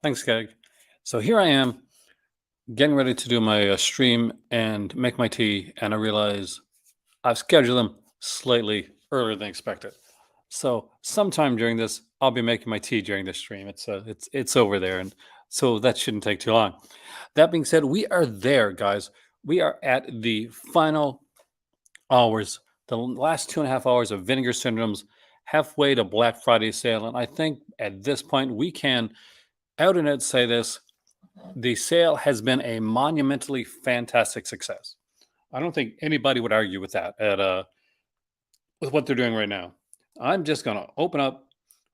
Thanks, Keg. So here I am getting ready to do my stream and make my tea, and I realize I've scheduled them slightly earlier than expected. So sometime during this, I'll be making my tea during this stream. It's over there, and so that shouldn't take too long. That being said, we are there, guys. We are at the final hours, the last 2.5 hours of Vinegar Syndrome's halfway to Black Friday sale, and I think at this point we can out and out say this: the sale has been a monumentally fantastic success. I don't think anybody would argue with that with what they're doing right now. I'm just going to open up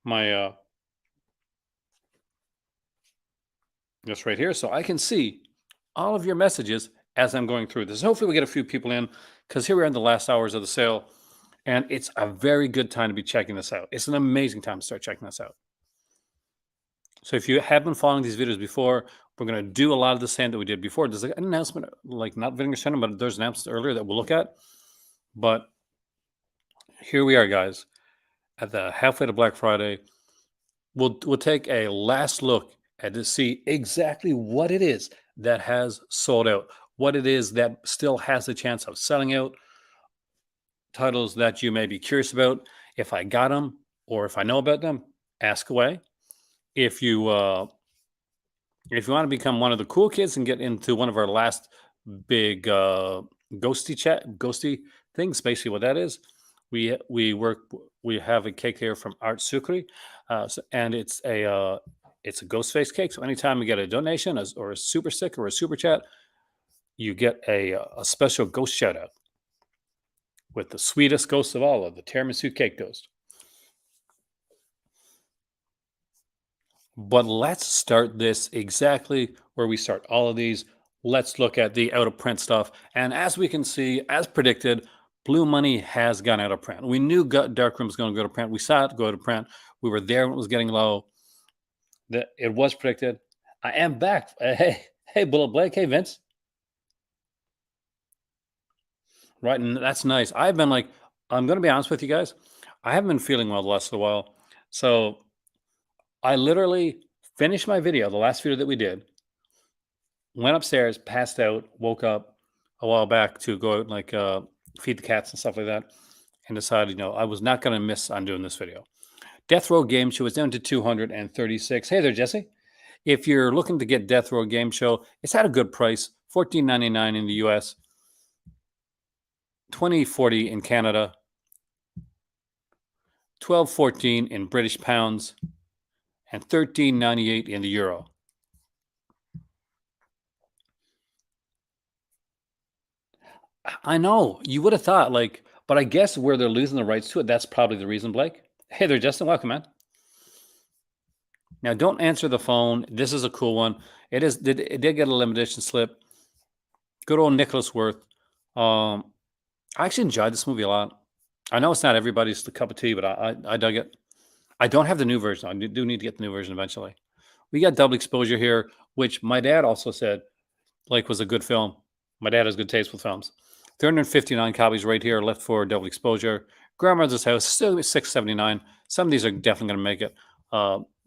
my just right here so I can see all of your messages as I'm going through this. Hopefully we get a few people in because here we are in the last hours of the sale, and it's a very good time to be checking this out. It's an amazing time to start checking this out. So if you have been following these videos before, we're going to do a lot of the same that we did before. There's an announcement, like not Vinegar Center, but there's an announcement earlier that we'll look at. But here we are, guys, at the halfway to Black Friday. We'll take a last look at to see exactly what it is that has sold out, what it is that still has the chance of selling out, titles that you may be curious about. If I got them or if I know about them, ask away. If you want to become one of the cool kids and get into one of our last big ghosty things, basically what that is, we have a cake here from Art Sucre, and it's a ghost face cake. So anytime you get a donation or a super stick or a super chat, you get a special ghost shout out with the sweetest ghost of all, of the tiramisu cake ghost. But let's start this exactly where we start all of these. Let's look at the out of print stuff. And as we can see, as predicted, Blue Money has gone out of print. We knew Darkroom was going to go to print. We saw it go to print. We were there when it was getting low. It was predicted. I am back. Hey, Bullet Blake. Hey, Vince. Right, and that's nice. I've been like, I'm going to be honest with you guys. I haven't been feeling well the last little while. So I literally finished my video, the last video that we did, went upstairs, passed out, woke up a while back to go out and feed the cats and stuff like that, and decided, I was not going to miss on doing this video. Death Row Game Show is down to 236. Hey there, Jesse. If you're looking to get Death Row Game Show, it's at a good price, $14.99 in the US, $20.40 in Canada, $12.14 in British pounds, and $13.98 in the euro. I know, you would have thought, but I guess where they're losing the rights to it, that's probably the reason, Blake. Hey there, Justin. Welcome, man. Now, don't answer the phone. This is a cool one. It did get a limited edition slip. Good old Nicholas Worth. I actually enjoyed this movie a lot. I know it's not everybody's cup of tea, but I dug it. I don't have the new version. I do need to get the new version eventually. We got Double Exposure here, which my dad also said was a good film. My dad has good taste with films. 359 copies right here left for Double Exposure. Grandmother's House, still $679. Some of these are definitely going to make it.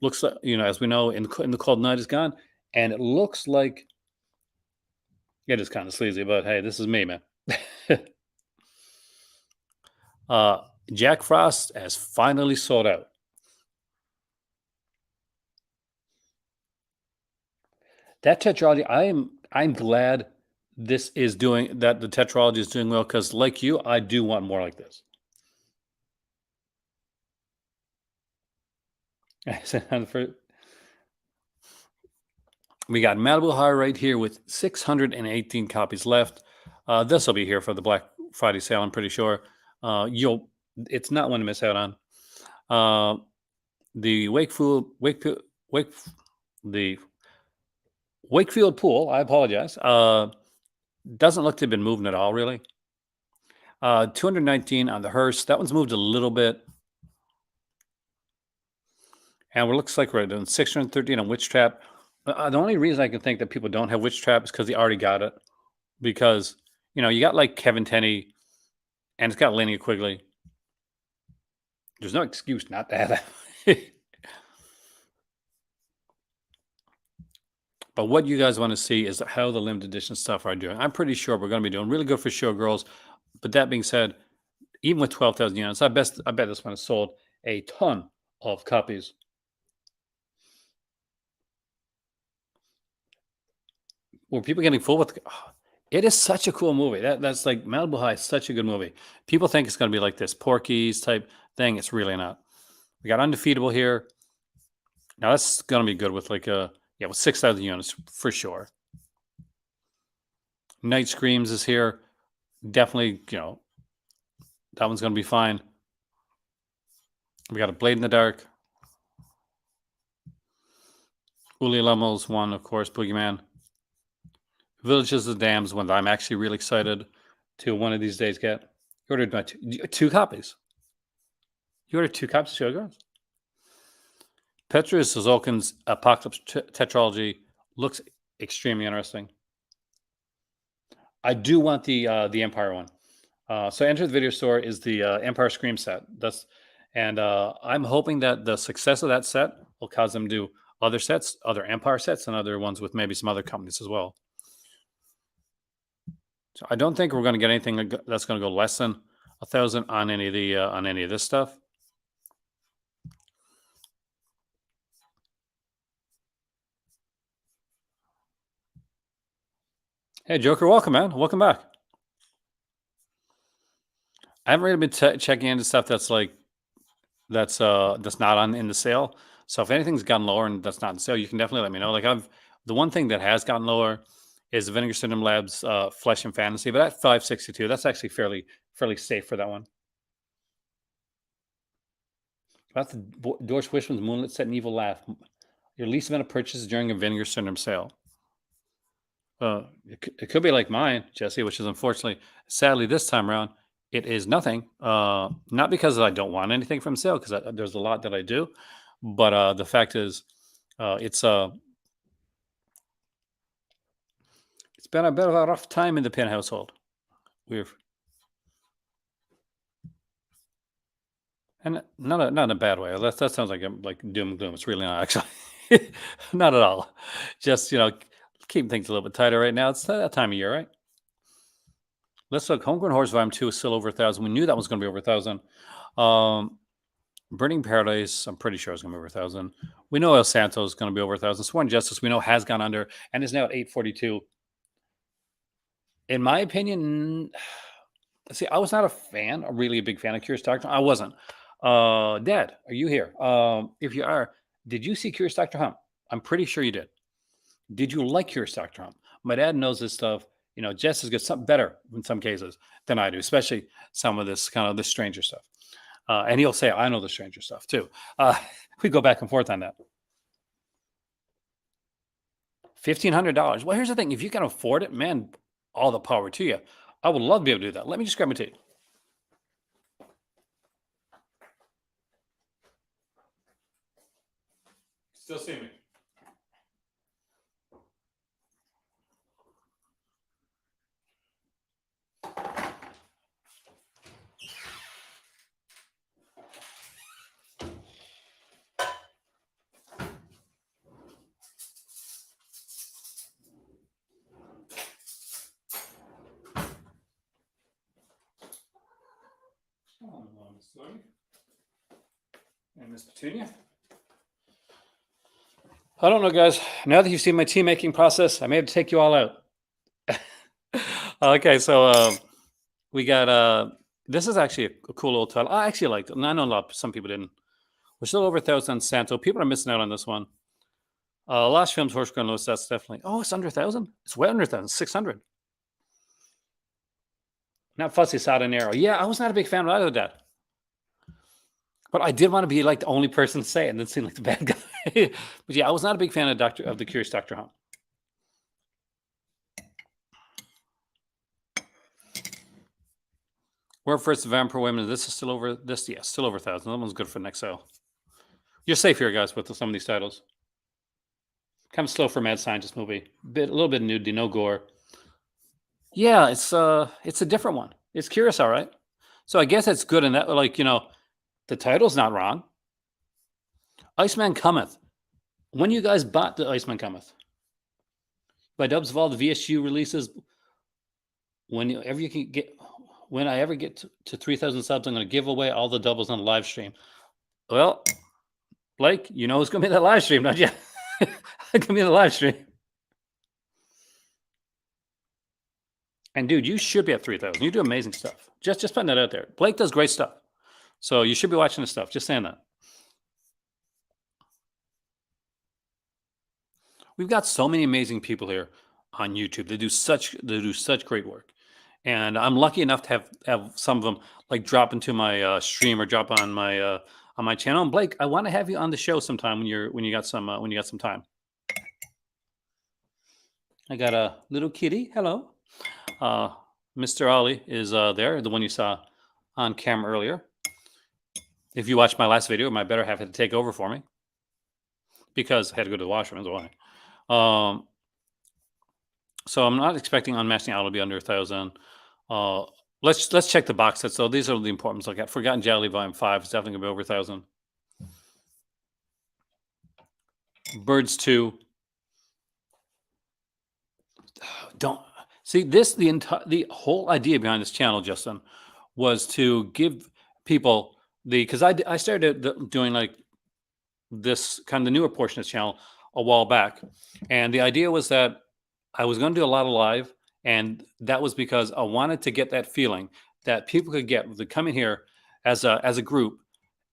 Looks like, as we know, in the Cold Night is gone. And it looks like it is kind of sleazy, but hey, this is me, man. Jack Frost has finally sold out. That tetralogy, I'm glad this is doing that. The tetralogy is doing well because, like you, I do want more like this. We got Malibu High right here with 618 copies left. This will be here for the Black Friday sale, I'm pretty sure. It's not one to miss out on. The Wakefield Pool, I apologize, doesn't look to have been moving at all, really. 219 on the Hearst. That one's moved a little bit. And it looks like we're doing 613 on Witch Trap. The only reason I can think that people don't have Witch Trap is because they already got it. Because, you got Kevin Tenney, and it's got Linnea Quigley. There's no excuse not to have that. But what you guys want to see is how the limited edition stuff are doing. I'm pretty sure we're going to be doing really good for Showgirls. But that being said, even with 12,000 units, I bet this one has sold a ton of copies. Were people getting full with? Oh, it is such a cool movie. That's like Malibu High is such a good movie. People think it's going to be like this Porky's type thing. It's really not. We got Undefeatable here. Now that's going to be good with like with 6,000 units for sure. Night Screams is here. Definitely, that one's going to be fine. We got a Blade in the Dark. Uli Lemmel's one, of course, Boogeyman. Villages of the Damned, one that I'm actually really excited to one of these days get. You ordered my two copies. You ordered 2 copies of Showgirls? Petra Sozolkin's Apocalypse Tetralogy looks extremely interesting. I do want the Empire one. So Enter the Video Store is the Empire Scream set. I'm hoping that the success of that set will cause them to do other sets, other Empire sets, and other ones with maybe some other companies as well. So I don't think we're going to get anything that's going to go less than 1,000 on any of this stuff. Hey, Joker, welcome, man. Welcome back. I haven't really been checking into stuff that's not in the sale. So if anything's gotten lower and that's not in sale, you can definitely let me know. Like the one thing that has gotten lower is the Vinegar Syndrome Labs Flesh and Fantasy, but at $562, that's actually fairly safe for that one. That's the Doris Wishman's Moonlit Set and Evil Laugh. Your least amount of purchases during a Vinegar Syndrome sale. It could be like mine, Jesse, which is unfortunately, sadly, this time around, it is nothing. Not because I don't want anything from sale, because there's a lot that I do, but the fact is, it's been a bit of a rough time in the Pin household. And not in a bad way. That sounds like doom and gloom. It's really not actually, not at all. Just keeping things a little bit tighter right now. It's that time of year, right? Let's look. Homegrown Horrors Volume 2 is still over 1,000. We knew that was going to be over 1,000. Burning Paradise, I'm pretty sure it's going to be over 1,000. We know El Santo is going to be over 1,000. Sworn Justice, we know, has gone under and is now at 842. In my opinion, see, I was not really a big fan of Curious Doctor. I wasn't. Dad, are you here? If you are, did you see Curious Dr. Hump? I'm pretty sure you did. Did you like Curious Dr. Hump? My dad knows this stuff. Jess has got something better in some cases than I do, especially some of this kind of the stranger stuff. And he'll say, I know the stranger stuff too. We go back and forth on that. $1,500. Well, here's the thing. If you can afford it, man, all the power to you. I would love to be able to do that. Let me just grab my tea. Still see me? And Miss Petunia. I don't know, guys. Now that you've seen my tea making process, I may have to take you all out. Okay, so we got this is actually a cool old title. I actually liked it. And I know some people didn't. We're still over 1,000 on Santo. People are missing out on this one. Last film's Horse Grown Loose, that's definitely. Oh, it's under 1,000? It's way under 1,000, 600. Not Fussy Sod and Arrow. Yeah, I was not a big fan of either of that. But I did want to be like the only person to say it and then seem like the bad guy. But yeah, I was not a big fan of the Curious Dr. Hump. We're first the Vampire Women. This is still over this. Yeah, still over 1,000. That one's good for next sale. You're safe here, guys, with some of these titles. Kind of slow for Mad Scientist movie. A little bit of nudity, no gore. Yeah, it's a different one. It's curious, all right. So I guess it's good in that, the title's not wrong. Iceman Cometh. When you guys bought the Iceman Cometh? By dubs of all the VSU releases, whenever you can get, when I ever get to 3,000 subs, I'm going to give away all the doubles on the live stream. Well, Blake, you know who's going to be in that live stream, don't you? I'm going to be in the live stream. And dude, you should be at 3,000. You do amazing stuff. Just putting that out there. Blake does great stuff. So you should be watching this stuff. Just saying that. We've got so many amazing people here on YouTube. They do such great work. And I'm lucky enough to have some of them like drop into my stream or drop on my channel. And Blake, I want to have you on the show sometime when you got some time. I got a little kitty. Hello. Mr. Ollie is there, the one you saw on camera earlier. If you watched my last video, my better half had to take over for me because I had to go to the washroom. That's why. So I'm not expecting Unmatching Owl to be under 1,000. Let's check the box sets. So these are the important ones. Look at Forgotten Jelly Volume 5 is definitely gonna be over 1,000. Birds 2. Don't see this. The whole idea behind this channel, Justin, was to give people because I started doing like this kind of the newer portion of this channel a while back, and the idea was that I was going to do a lot of live, and that was because I wanted to get that feeling that people could get to come in here as a group,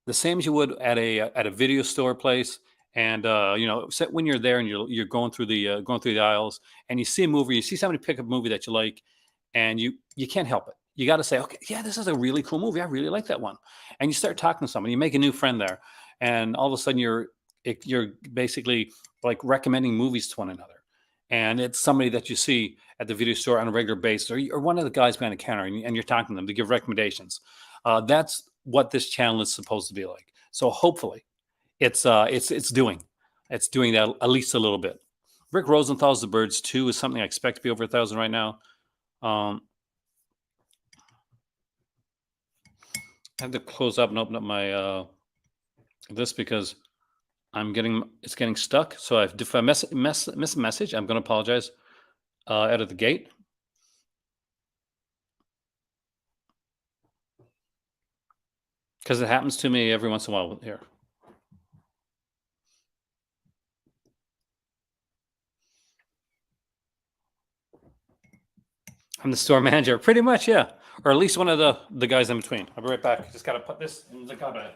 the same as you would at a video store place. And when you're there and you're going through the aisles and you see a movie, you see somebody pick up a movie that you like, and you can't help it. You got to say, okay, yeah, this is a really cool movie. I really like that one. And you start talking to someone, you make a new friend there, and all of a sudden you're basically like recommending movies to one another. And it's somebody that you see at the video store on a regular basis, or one of the guys behind the counter, and you're talking to them to give recommendations. That's what this channel is supposed to be like. So hopefully, it's doing that at least a little bit. Rick Rosenthal's The Birds 2 is something I expect to be over 1,000 right now. I have to close up and open up my this because it's getting stuck. So if I miss a message, I'm going to apologize out of the gate. Because it happens to me every once in a while here. I'm the store manager, pretty much, yeah. Or at least one of the guys in between. I'll be right back. Just got to put this in the cabinet.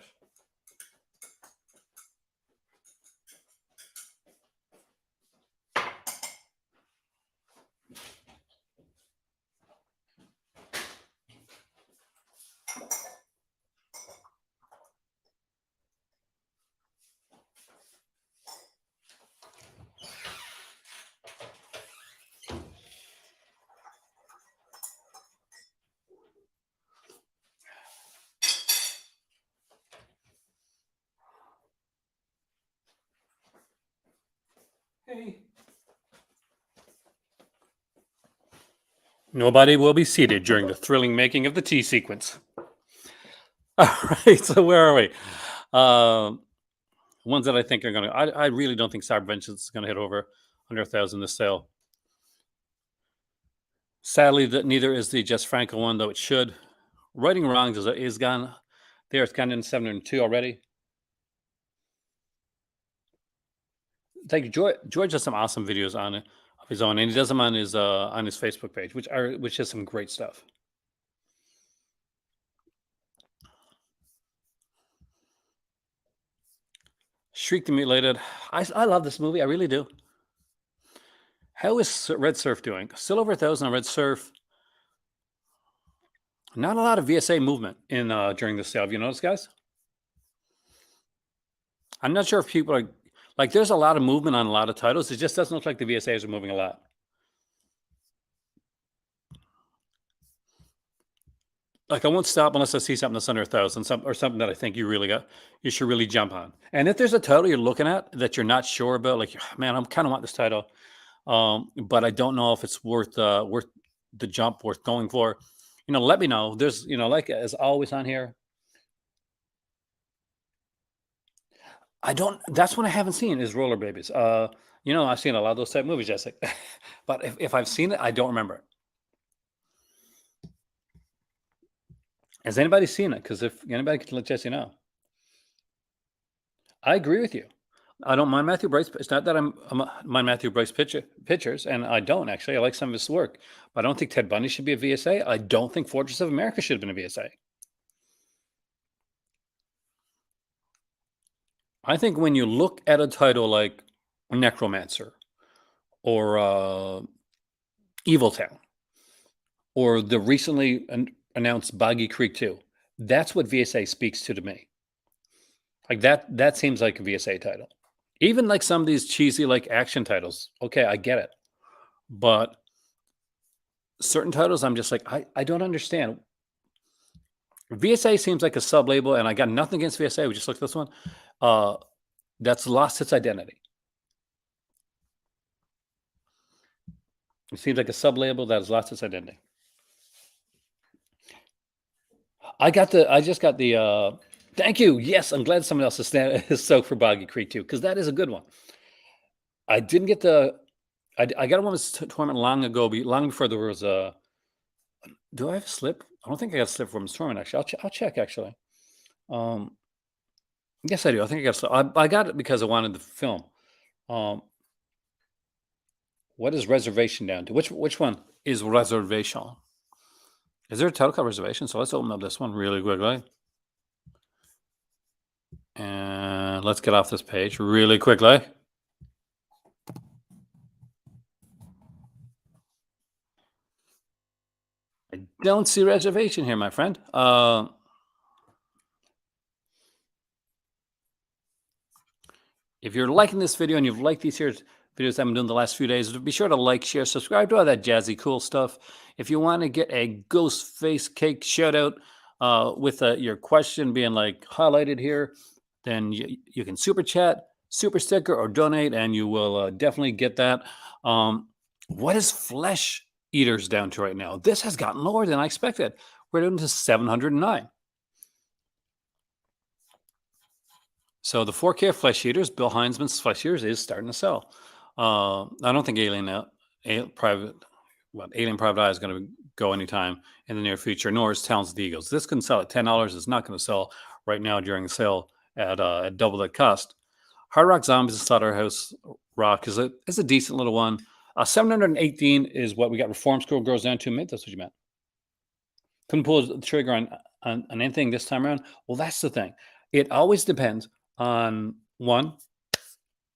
Hey. Nobody will be seated during the thrilling making of the tea sequence. All right, so where are we? Ones that I think are going to... I really don't think Cyber Vengeance is going to hit over under 1,000 this sale. Sadly, neither is the Jess Franco one, though it should. Righting Wrongs is gone. There, it's gone in 702 already. Thank you. George has some awesome videos on it of his own, and he does them on his Facebook page, which has some great stuff. Shriek the Mutilated. I love this movie. I really do. How is Red Surf doing? Still over 1,000 on Red Surf. Not a lot of VSA movement in during the sale. Have you noticed, guys? I'm not sure if people are like. There's a lot of movement on a lot of titles. It just doesn't look like the VSAs are moving a lot. Like I won't stop unless I see something that's under 1,000, or something that I think you should really jump on. And if there's a title you're looking at that you're not sure about, like, man, I'm kind of want this title, but I don't know if it's worth the jump, worth going for. Let me know. There's, like as always on here. That's what I haven't seen is Roller Babies. I've seen a lot of those type of movies, Jessica. But if I've seen it, I don't remember it. Has anybody seen it? Because if anybody can let Jesse know. I agree with you. I don't mind Matthew Bryce. It's not that mind Matthew Bryce pictures, and I don't actually. I like some of his work, but I don't think Ted Bundy should be a VSA. I don't think Fortress of America should have been a VSA. I think when you look at a title like Necromancer or Evil Town or the recently announced Boggy Creek 2, that's what VSA speaks to me. Like that seems like a VSA title. Even like some of these cheesy like action titles. Okay, I get it. But certain titles I'm just like, I don't understand. VSA seems like a sub label, and I got nothing against VSA. We just looked at this one. That's lost its identity. It seems like a sub label that has lost its identity. I just got the thank you. Yes, I'm glad someone else is soaked for Boggy Creek too, because that is a good one. I didn't get I got a woman's tournament long ago, long before there was a. Do I have a slip? I don't think I got a slip from Women's Tournament, actually. I'll check, actually. Yes, I do. I think I got a slip. I got it because I wanted the film. What is Reservation down to? Which one is Reservation? Is there a title called Reservation? So let's open up this one really quickly. And let's get off this page really quickly. I don't see Reservation here, my friend. If you're liking this video and you've liked these here videos I've been doing the last few days, be sure to like, share, subscribe to all that jazzy cool stuff. If you want to get a ghost face cake shout out with your question being like highlighted here, then you can super chat, super sticker, or donate, and you will definitely get that. What is Flesh Eaters down to right now? This has gotten lower than I expected. We're down to 709. So the 4K Flesh Eaters, Bill Heinzman's Flesh Eaters, is starting to sell. I don't think Alien Private Eye is going to go anytime in the near future, nor is Talons of the Eagles. This can sell at $10. It's not going to sell right now during the sale at double that cost. Hard Rock Zombies and Slaughterhouse Rock is a decent little one. 718 is what we got Reform School Girls down to. Maybe that's what you meant. Couldn't pull the trigger on anything this time around. Well, that's the thing. It always depends on one,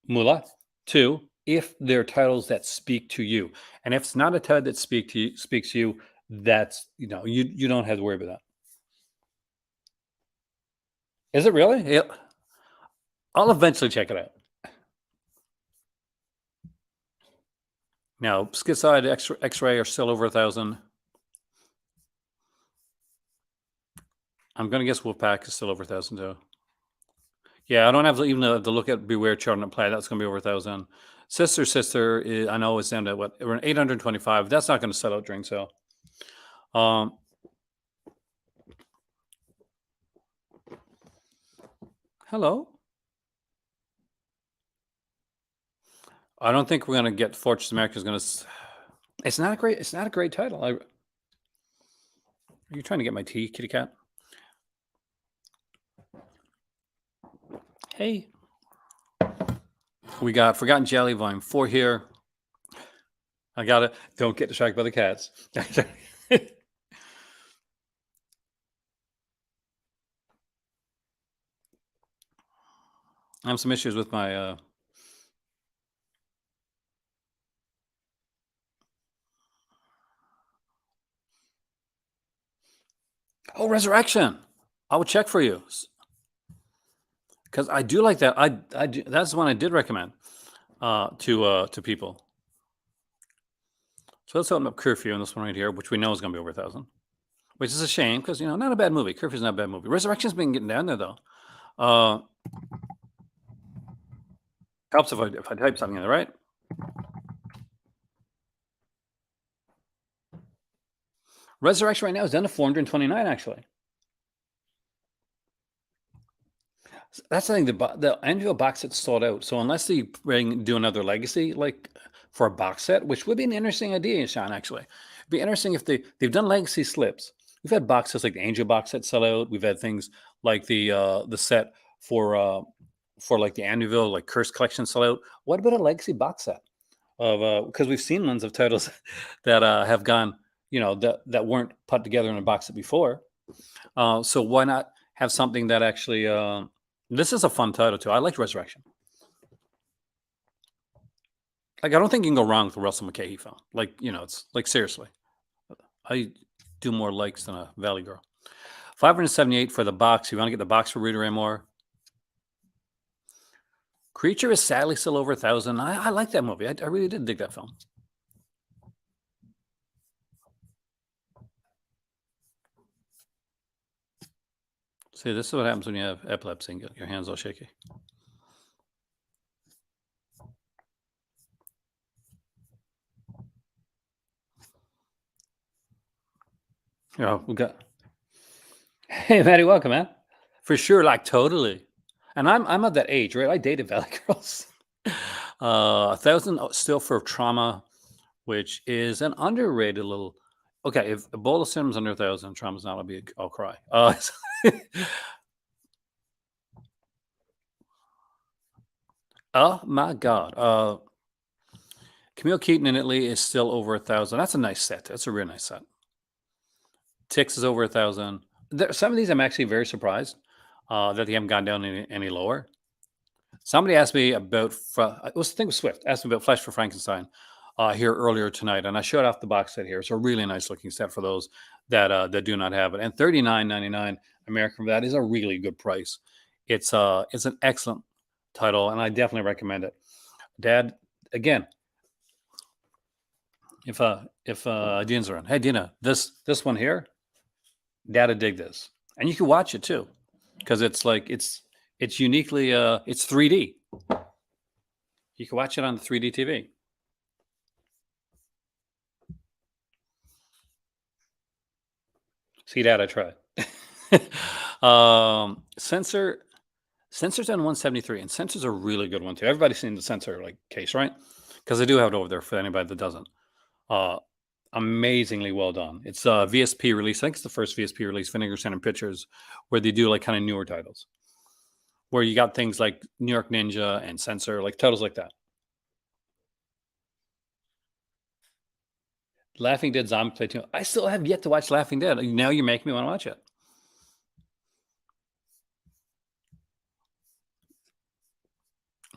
moolah, two, if they're titles that speak to you. And if it's not a title that speaks to you, that's you don't have to worry about that. Is it really? I'll eventually check it out. Now, Skid-Side, X-Ray are still over 1,000. I'm going to guess Wolfpack is still over 1,000 too. Yeah, I don't have to even to look at Beware Children at Play. That's going to be over 1,000. Sister, I know it's down to what? We're 825. That's not going to sell out during sale. Hello. I don't think we're going to get Fortress America is going to. It's not a great title. Are you trying to get my tea, kitty cat? Hey. We got Forgotten Jelly Volume 4 here. I got it. Don't get distracted by the cats. I have some issues with my Oh, Resurrection. I will check for you. Because I do like that. I do, that's the one I did recommend to people. So let's open up Curfew in this one right here, which we know is going to be over 1,000. Which is a shame because, not a bad movie. Curfew's not a bad movie. Resurrection's been getting down there, though. Helps if I type something in there, right? Resurrection right now is down to 429, actually. That's the thing. The annual box set sold out. So unless they do another legacy like for a box set, which would be an interesting idea, Sean. Actually, it'd be interesting if they've done legacy slips. We've had box sets like the Angel box set sell out. We've had things like the set for like the Annual like Curse collection sell out. What about a legacy box set of because we've seen ones of titles that have gone that weren't put together in a box set before. So why not have something that actually? This is a fun title too. I like Resurrection. Like I don't think you can go wrong with a Russell McKay film. Like it's like seriously, I do more likes than a Valley Girl. 578 for the box. You want to get the box for Rita Ray Moore? Creature is sadly still over 1,000. I like that movie. I really did dig that film. See, this is what happens when you have epilepsy and get your hands all shaky. We got. Hey, Maddie, welcome, man. For sure, like totally. And I'm of that age, right? I dated Valley Girls. 1,000 still for Trauma, which is an underrated little. Okay, if Ebola symptoms under 1,000, Trauma's not. I'll cry. Oh my God. Camille Keaton in Italy is still over 1,000. That's a nice set. That's a real nice set. Tix is over 1,000. Some of these I'm actually very surprised that they haven't gone down any lower. Somebody asked me about, I think it was Swift, asked me about Flesh for Frankenstein here earlier tonight, and I showed off the box set here. It's a really nice looking set for those that do not have it. And $39.99 American for that is a really good price. It's an excellent title, and I definitely recommend it. Dad, again, if Dina's around, hey Dina, this one here, Dad, dig this, and you can watch it too, because it's uniquely it's 3D. You can watch it on the 3D TV. See that I tried. Sensors on 173, and Sensor's a really good one too. Everybody's seen the Sensor like case, right? Because I do have it over there for anybody that doesn't. Amazingly well done. It's a VSP release. I think it's the first VSP release, Vinegar Center Pictures, where they do like kind of newer titles. Where you got things like New York Ninja and Sensor, like titles like that. Laughing Dead Zombie Play 2. I still have yet to watch Laughing Dead. Now you're making me want to watch it.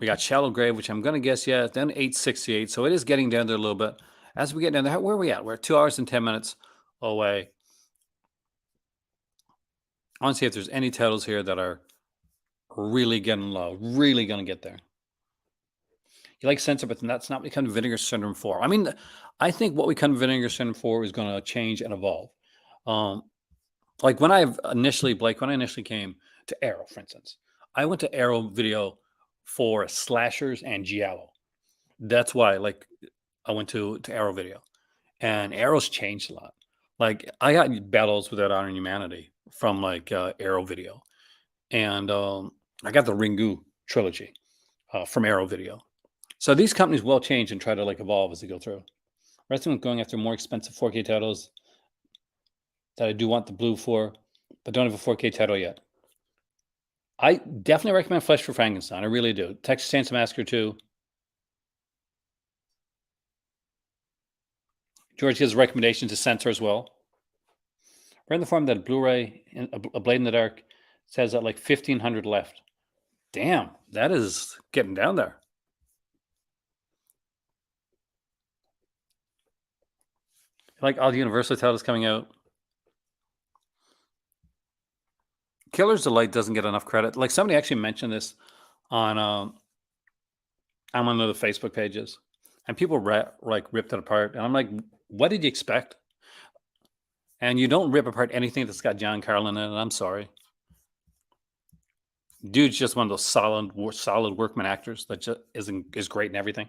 We got Shallow Grave, which I'm going to guess, yeah, down to 868. So it is getting down there a little bit. As we get down there, where are we at? We're at 2 hours and 10 minutes away. I want to see if there's any titles here that are really getting low, really going to get there. You like Sensor, but that's not what we come to Vinegar Syndrome for. I mean, I think what we come to Vinegar Syndrome for is going to change and evolve. Like when I initially came to Arrow, for instance, I went to Arrow Video for slashers and giallo. That's why, like, I went to Arrow Video, and Arrow's changed a lot. Like, I got Battles Without Honor and Humanity from like Arrow Video, and I got the Ringu trilogy from Arrow Video. So these companies will change and try to like evolve as they go through. Wrestling going after more expensive 4K titles that I do want the blue for, but don't have a 4K title yet. I definitely recommend Flesh for Frankenstein. I really do. Texas Chainsaw Massacre 2. George gives recommendations to Censor as well. We're in the form that Blu-ray, A Blade in the Dark, says that like 1,500 left. Damn, that is getting down there. Like all the Universal titles coming out. Killer's Delight doesn't get enough credit. Like somebody actually mentioned this on one of the Facebook pages, and people ripped it apart. And I'm like, what did you expect? And you don't rip apart anything that's got John Carlin in it. I'm sorry. Dude's just one of those solid workman actors that just is great in everything.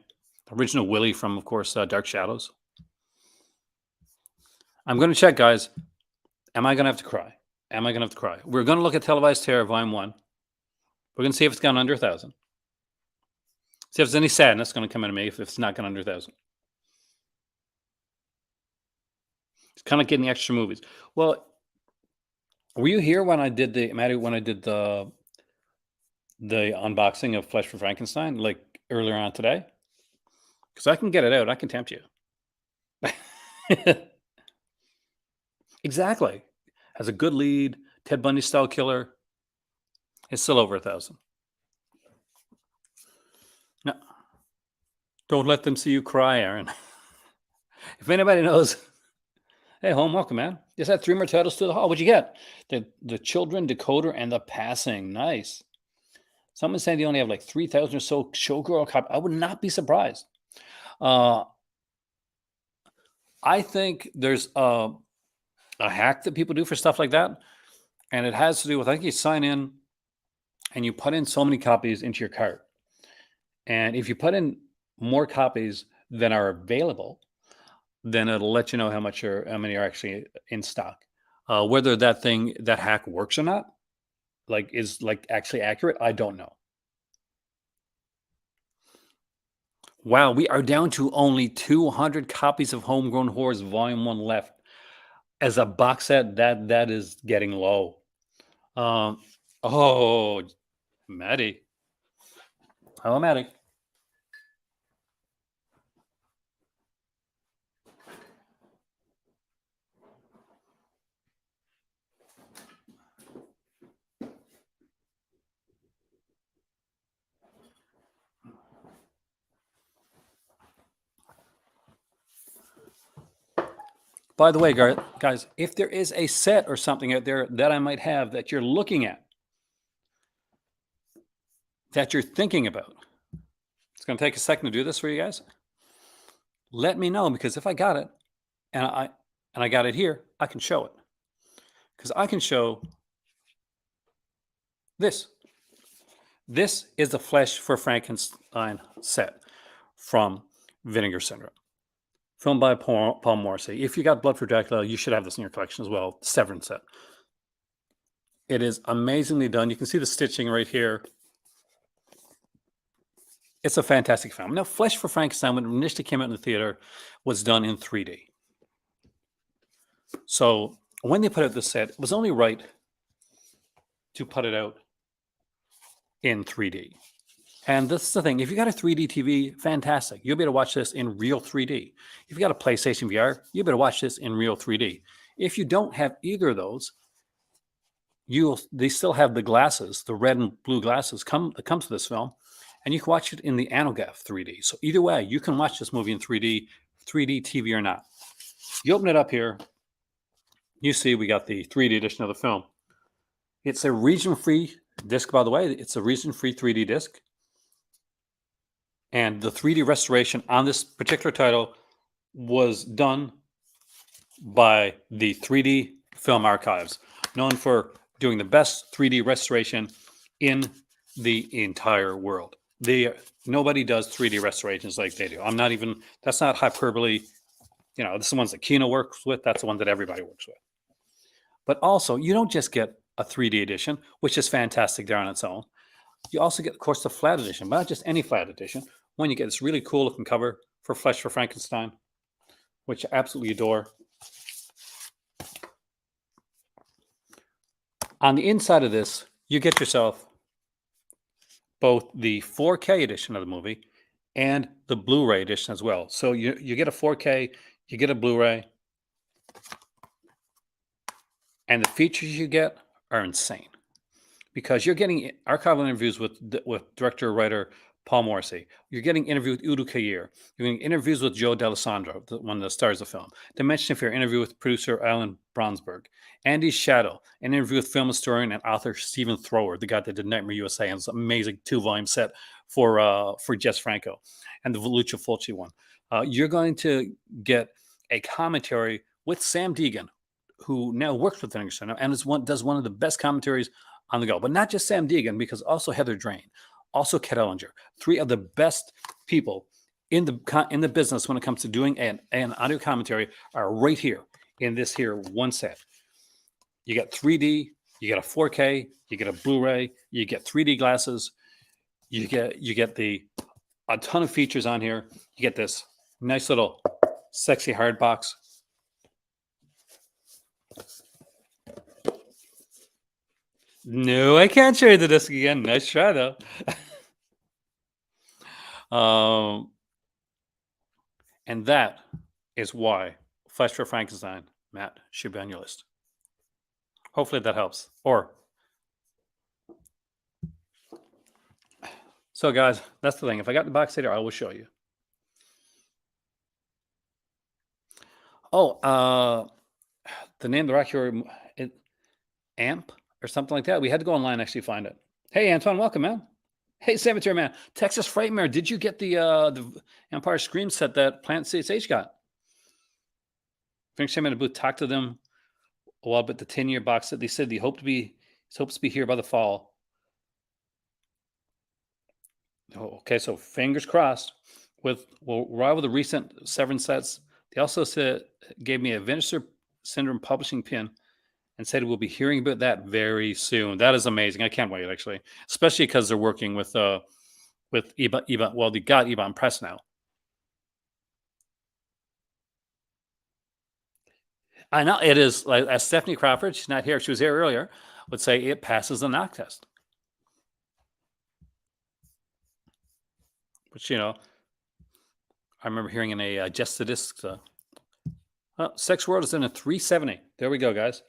Original Willie from, of course, Dark Shadows. I'm going to check, guys. Am I going to have to cry? We're going to look at Televised Terror, Volume 1. We're going to see if it's gone under 1,000. See if there's any sadness going to come into me if it's not gone under 1,000. It's kind of getting extra movies. Well, were you here when I did the Maddie? When I did the unboxing of Flesh for Frankenstein, like earlier on today? Because I can get it out. I can tempt you. Exactly. Has a good lead. Ted Bundy style killer. It's still over 1,000. No, don't let them see you cry, Aaron. If anybody knows, hey, home, welcome, man. Just had 3 more titles to the hall. What'd you get? The Children, Decoder, and The Passing. Nice. Someone saying they only have like 3,000 or so Showgirl copies. I would not be surprised. I think there's a hack that people do for stuff like that. And it has to do with, I think you sign in and you put in so many copies into your cart. And if you put in more copies than are available, then it'll let you know how many are actually in stock. Whether that hack works or not, is actually accurate, I don't know. Wow, we are down to only 200 copies of Homegrown Horrors Volume 1 left. As a box set, that is getting low. Oh, Maddie. Hello, Maddie. By the way, guys, if there is a set or something out there that I might have that you're looking at, that you're thinking about, it's going to take a second to do this for you guys. Let me know, because if I got it and I got it here, I can show it. Because I can show this. This is the Flesh for Frankenstein set from Vinegar Syndrome, filmed by Paul Morrissey. If you got Blood for Dracula, you should have this in your collection as well. Severance set. It is amazingly done. You can see the stitching right here. It's a fantastic film. Now, Flesh for Frankenstein, when it initially came out in the theater, was done in 3D. So when they put out this set, it was only right to put it out in 3D. And this is the thing. If you got a 3D TV, fantastic. You'll be able to watch this in real 3D. If you got a PlayStation VR, you'll be able to watch this in real 3D. If you don't have either of those, they still have the glasses, the red and blue glasses that comes with this film, and you can watch it in the Analgaf 3D. So either way, you can watch this movie in 3D TV or not. You open it up here, you see we got the 3D edition of the film. It's a region-free disc, by the way. It's a region-free 3D disc. And the 3D restoration on this particular title was done by the 3D Film Archives, known for doing the best 3D restoration in the entire world. Nobody does 3D restorations like they do. That's not hyperbole. This is the ones that Kino works with. That's the one that everybody works with. But also, you don't just get a 3D edition, which is fantastic there on its own. You also get, of course, the flat edition, but not just any flat edition. One, you get this really cool looking cover for Flesh for Frankenstein, which I absolutely adore. On the inside of this, you get yourself both the 4K edition of the movie and the Blu-ray edition as well. So you get a 4K, you get a Blu-ray, and the features you get are insane, because you're getting archival interviews with director writer Paul Morrissey. You're getting interview with Udo Kier. You're getting interviews with Joe D'Alessandro, one of the stars of the film. Dimension of Fear interview with producer Alan Bronsberg. Andy's Shadow, an interview with film historian and author Stephen Thrower, the guy that did Nightmare USA, and it's an amazing 2-volume set for Jess Franco, and the Lucio Fulci one. You're going to get a commentary with Sam Deegan, who now works with Vinegar Syndrome and does one of the best commentaries on the go. But not just Sam Deegan, because also Heather Drain, also Ket Ellinger, 3 of the best people in the business when it comes to doing an audio commentary are right here in this here one set. You got 3D You get a 4K, you get a Blu-ray, you get 3D glasses, you get a ton of features on here. You get this nice little sexy hard box. No, I can't show you the disc again. Nice try though. And that is why Flesh for Frankenstein, Matt, should be on your list. Hopefully that helps. So guys, that's the thing. If I got the box set here, I will show you. Oh, the name of the rock hero, Amp or something like that. We had to go online and actually find it. Hey, Antoine, welcome, man. Hey, Cemetery Man. Texas Frightmare, did you get the Empire Scream set that Plant CSH got? Frank at the booth talked to them a while, but the 10-year box set, they said they hopes to be here by the fall. Oh, okay, so fingers crossed. We'll arrive with the recent Severin sets. They also gave me a Vinegar Syndrome publishing pin and said we'll be hearing about that very soon. That is amazing. I can't wait, actually, especially because they're working with EBA. Well, they got EBA Press now. I know it is, like, as Stephanie Crawford, she's not here, she was here earlier, would say it passes the knock test. Which, I remember hearing in a Just the Discs. Sex World is in a 370. There we go, guys.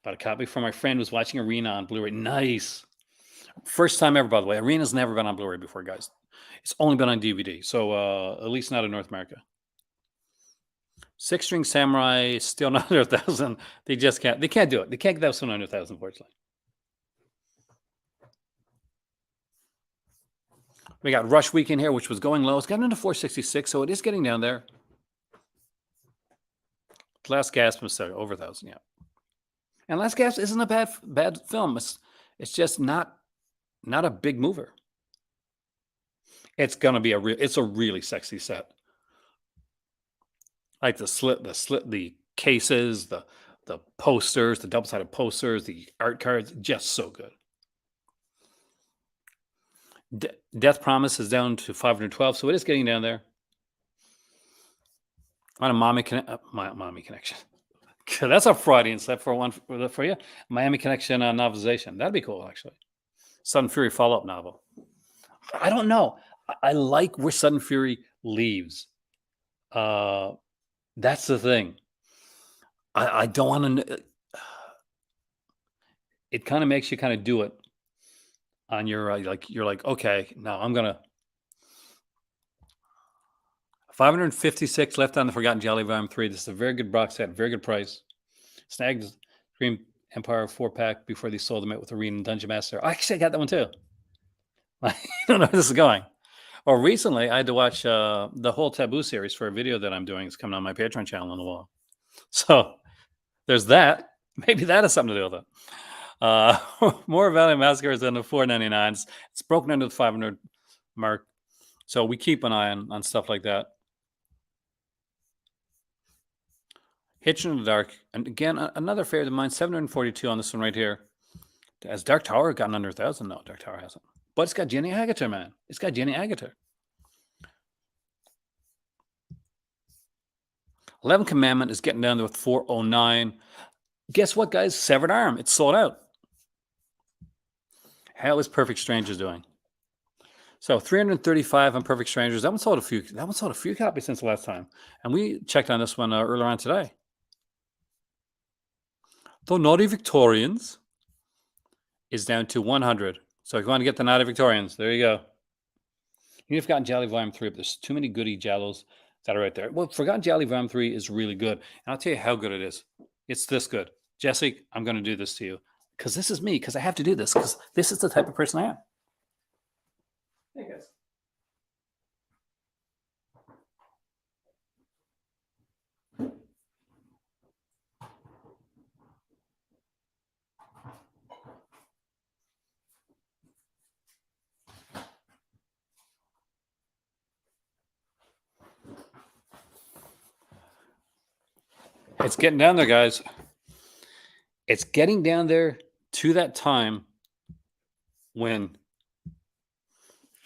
Bought a copy for my friend who's watching Arena on Blu-ray. Nice. First time ever, by the way. Arena's never been on Blu-ray before, guys. It's only been on DVD, so at least not in North America. Six String Samurai, still not under 1,000. They just can't. They can't do it. They can't get that soon under 1,000, unfortunately. We got Rush Weekend here, which was going low. It's gotten into 466, so it is getting down there. Last Gasp was over 1,000, yeah. And Last Gasp isn't a bad film. It's just not a big mover. It's gonna be it's a really sexy set. Like the cases, the posters, the double-sided posters, the art cards, just so good. Death Promise is down to 512, so it is getting down there. On a Miami Connection. That's a Freudian slip for you. Miami Connection novelization. That'd be cool, actually. Sudden Fury follow-up novel. I don't know. I like where Sudden Fury leaves. That's the thing. I don't want to. It kind of makes you kind of do it on your you're like, okay, now I'm gonna. 556 left on the Forgotten Jelly Volume 3. This is a very good box set, very good price. Snagged Dream Empire 4-pack before they sold them out with Arena and Dungeon Master. Actually, I got that one too. I don't know where this is going. Or recently, I had to watch the whole Taboo series for a video that I'm doing. It's coming on my Patreon channel in a while. So there's that. Maybe that has something to do with it. More Valiant Massacre is in the 499s. It's broken into the 500 mark. So we keep an eye on stuff like that. Hitch in the Dark. And again, another favorite of mine, 742 on this one right here. Has Dark Tower gotten under 1,000? No, Dark Tower hasn't. But it's got Jenny Agutter, man. It's got Jenny Agutter. 11 Commandment is getting down to 409. Guess what, guys? Severed Arm. It's sold out. How is Perfect Strangers doing? So 335 on Perfect Strangers. That one sold a few copies since the last time. And we checked on this one earlier on today. The Naughty Victorians is down to 100. So if you want to get the Naughty Victorians, there you go. You've got Jolly Volume 3, but there's too many goody Jallos that are right there. Well, Forgotten Jolly Volume 3 is really good. And I'll tell you how good it is. It's this good. Jesse, I'm going to do this to you. Because this is me. Because I have to do this. Because this is the type of person I am. Hey, guys. It's getting down there, guys. It's getting down there to that time when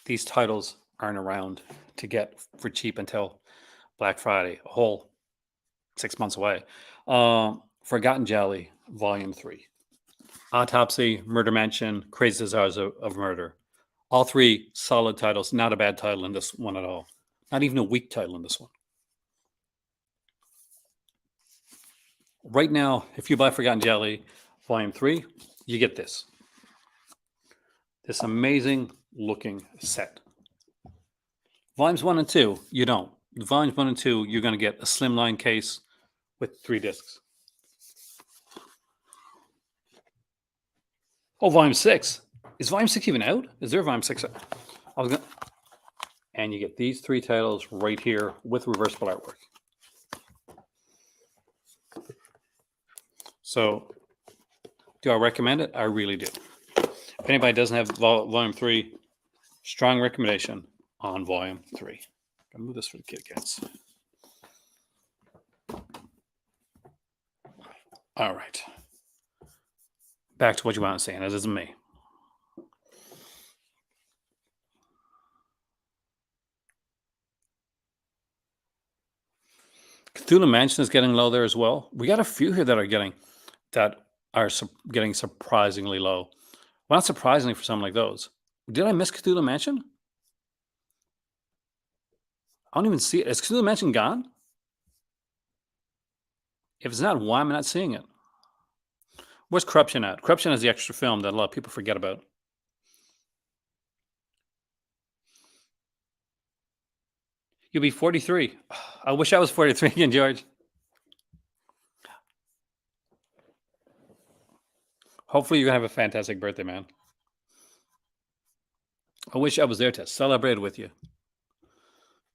these titles aren't around to get for cheap until Black Friday, a whole 6 months away. Forgotten Jelly, Volume 3. Autopsy, Murder Mansion, Crazy Desires of Murder. All three solid titles. Not a bad title in this one at all. Not even a weak title in this one. Right now, if you buy Forgotten Jelly, Volume 3, you get this. This amazing looking set. Volumes 1 and 2, you don't. Volumes 1 and 2, you're going to get a slimline case with 3 discs. Oh, Volume 6. Is Volume 6 even out? Is there a Volume 6? And you get these 3 titles right here with reversible artwork. So, do I recommend it? I really do. If anybody doesn't have Volume 3, strong recommendation on Volume 3. I'm going to move this for the Kit Kats. All right. Back to what you want to say, and this isn't me. Cthulhu Mansion is getting low there as well. We got a few here that are getting surprisingly low. Well, not surprisingly for something like those. Did I miss Cthulhu Mansion? I don't even see it. Is Cthulhu Mansion gone? If it's not, why am I not seeing it? Where's Corruption at? Corruption is the extra film that a lot of people forget about. You'll be 43. I wish I was 43 again, George. Hopefully you're going to have a fantastic birthday, man. I wish I was there to celebrate with you.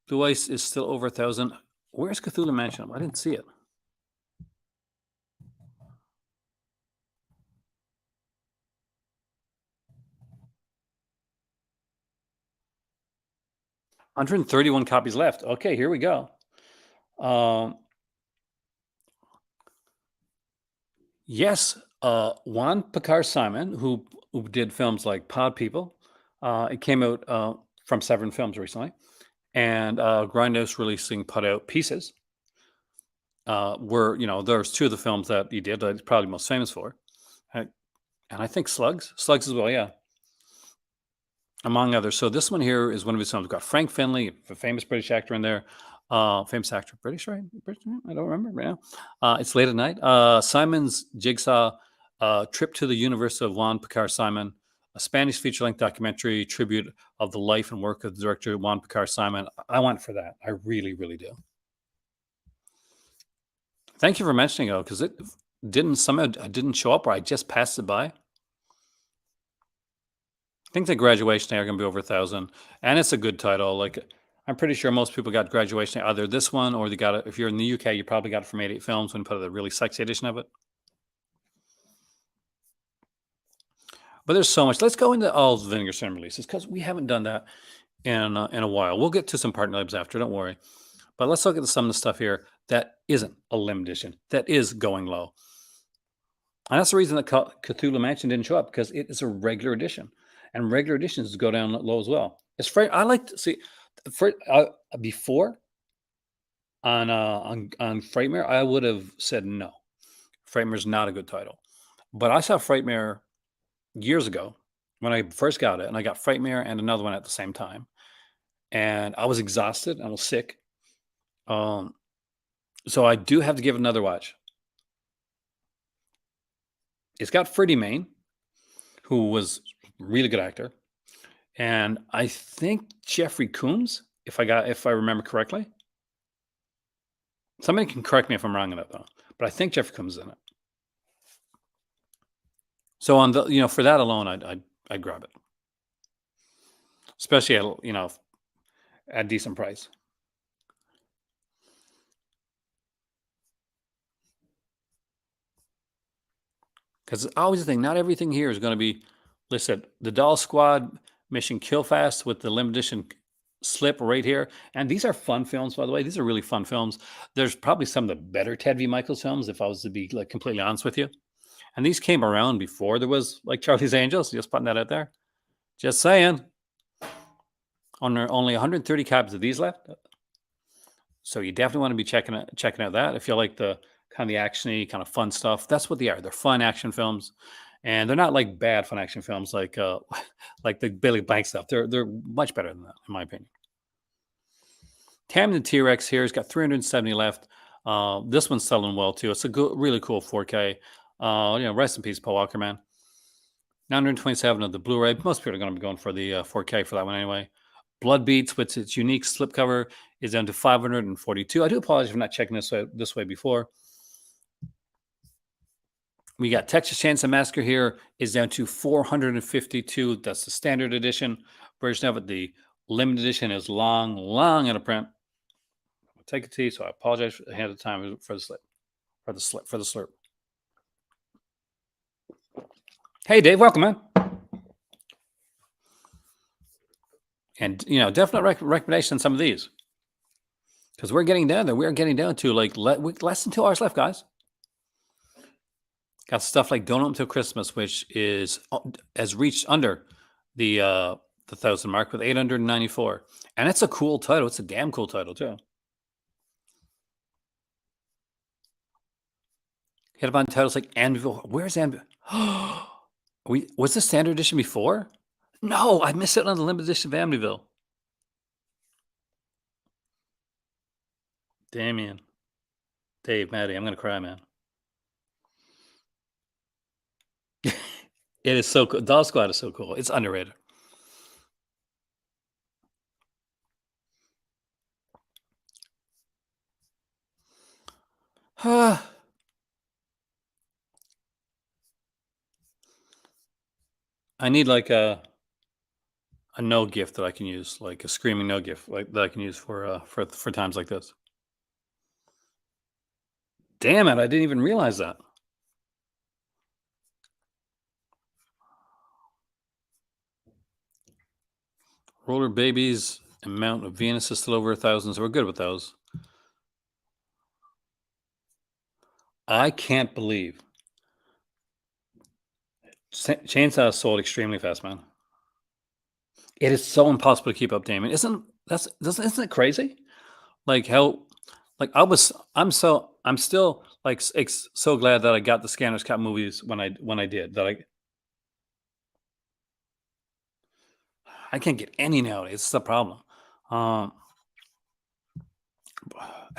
Blue Ice is still over 1,000. Where's Cthulhu Mansion? I didn't see it. $131 copies left. Okay, here we go. Yes, Juan Picar-Simon, who did films like Pod People, it came out from Severin Films recently, and Grindhouse releasing Put Out Pieces. There's 2 of the films that he did that he's probably most famous for, and I think Slugs as well, yeah, among others. So this one here is one of his films. We've got Frank Finlay, a famous British actor in there. Famous actor, British, right? British, I don't remember right now. It's Late at Night. Simon's Jigsaw, Trip to the Universe of Juan Picar-Simon, a Spanish feature-length documentary tribute of the life and work of the director Juan Picar-Simon. I went for that. I really, really do. Thank you for mentioning it, because it didn't show up, or I just passed it by. I think the Graduation Day are going to be over 1,000, and it's a good title. Like, I'm pretty sure most people got Graduation Day, either this one or they got it. If you're in the UK, you probably got it from 88 Films when you put a really sexy edition of it. But there's so much. Let's go into all the Vinegar Cinema releases, because we haven't done that in a while. We'll get to some partner labs after, don't worry. But let's look at some of the stuff here that isn't a limited edition, that is going low. And that's the reason that Cthulhu Mansion didn't show up, because it is a regular edition. And regular editions go down low as well. It's free. I like to see before on Frightmare, I would have said no. Frightmare's not a good title. But I saw Frightmare years ago when I first got it, and I got Frightmare and another one at the same time. And I was exhausted. I was sick. So I do have to give it another watch. It's got Freddie Main, who was a really good actor, and I think Jeffrey Combs, if I remember correctly. Somebody can correct me if I'm wrong in it, though. But I think Jeffrey Combs is in it. So on the for that alone, I'd grab it, especially at a decent price. Because it's always the thing. Not everything here is going to be listed. The Doll Squad Mission Kill Fast with the limited edition slip right here. And these are fun films, by the way. These are really fun films. There's probably some of the better Ted V. Michaels films, if I was to be like completely honest with you. And these came around before there was like Charlie's Angels. Just putting that out there. Just saying. Only 130 copies of these left. So you definitely want to be checking out that if you like the kind of the actiony, kind of fun stuff. That's what they are. They're fun action films, and they're not like bad fun action films like like the Billy Blank stuff. They're much better than that, in my opinion. Tammy the T Rex here has got 370 left. This one's selling well too. It's a really cool 4K. Rest in peace, Paul Walker, man. 927 of the Blu-ray. Most people are going to be going for the 4K for that one anyway. Blood Beats, with its unique slipcover, is down to 542. I do apologize for not checking this way before. We got Texas Chainsaw Massacre here is down to 452. That's the standard edition version of it. The limited edition is long out of print. I'll take a tea, so I apologize ahead of time for the slurp. Hey, Dave, welcome, man. And definite recommendation on some of these, because we're getting down there. We're getting down to like less than 2 hours left, guys. Got stuff like Don't Open Till Christmas, which has reached under the 1,000 mark with 894, and it's a cool title. It's a damn cool title too. Hit up on titles like Anvil. Where's Anvil? Was this standard edition before? No, I missed it on the limited edition of Amityville. Damien, Dave, Maddie, I'm gonna cry, man. It is so cool. Dog Squad is so cool. It's underrated. I need like a no gift that I can use, like a screaming no gift, like that I can use for times like this. Damn it! I didn't even realize that. Roller Babies and Mount of Venus is still over 1,000, so we're good with those. I can't believe Chainsaw sold extremely fast, man. It is so impossible to keep up, Damon. Isn't it crazy? Like how, like I'm still like so glad that I got the Scanners Cut movies when I did that. I can't get any nowadays. It's the problem. How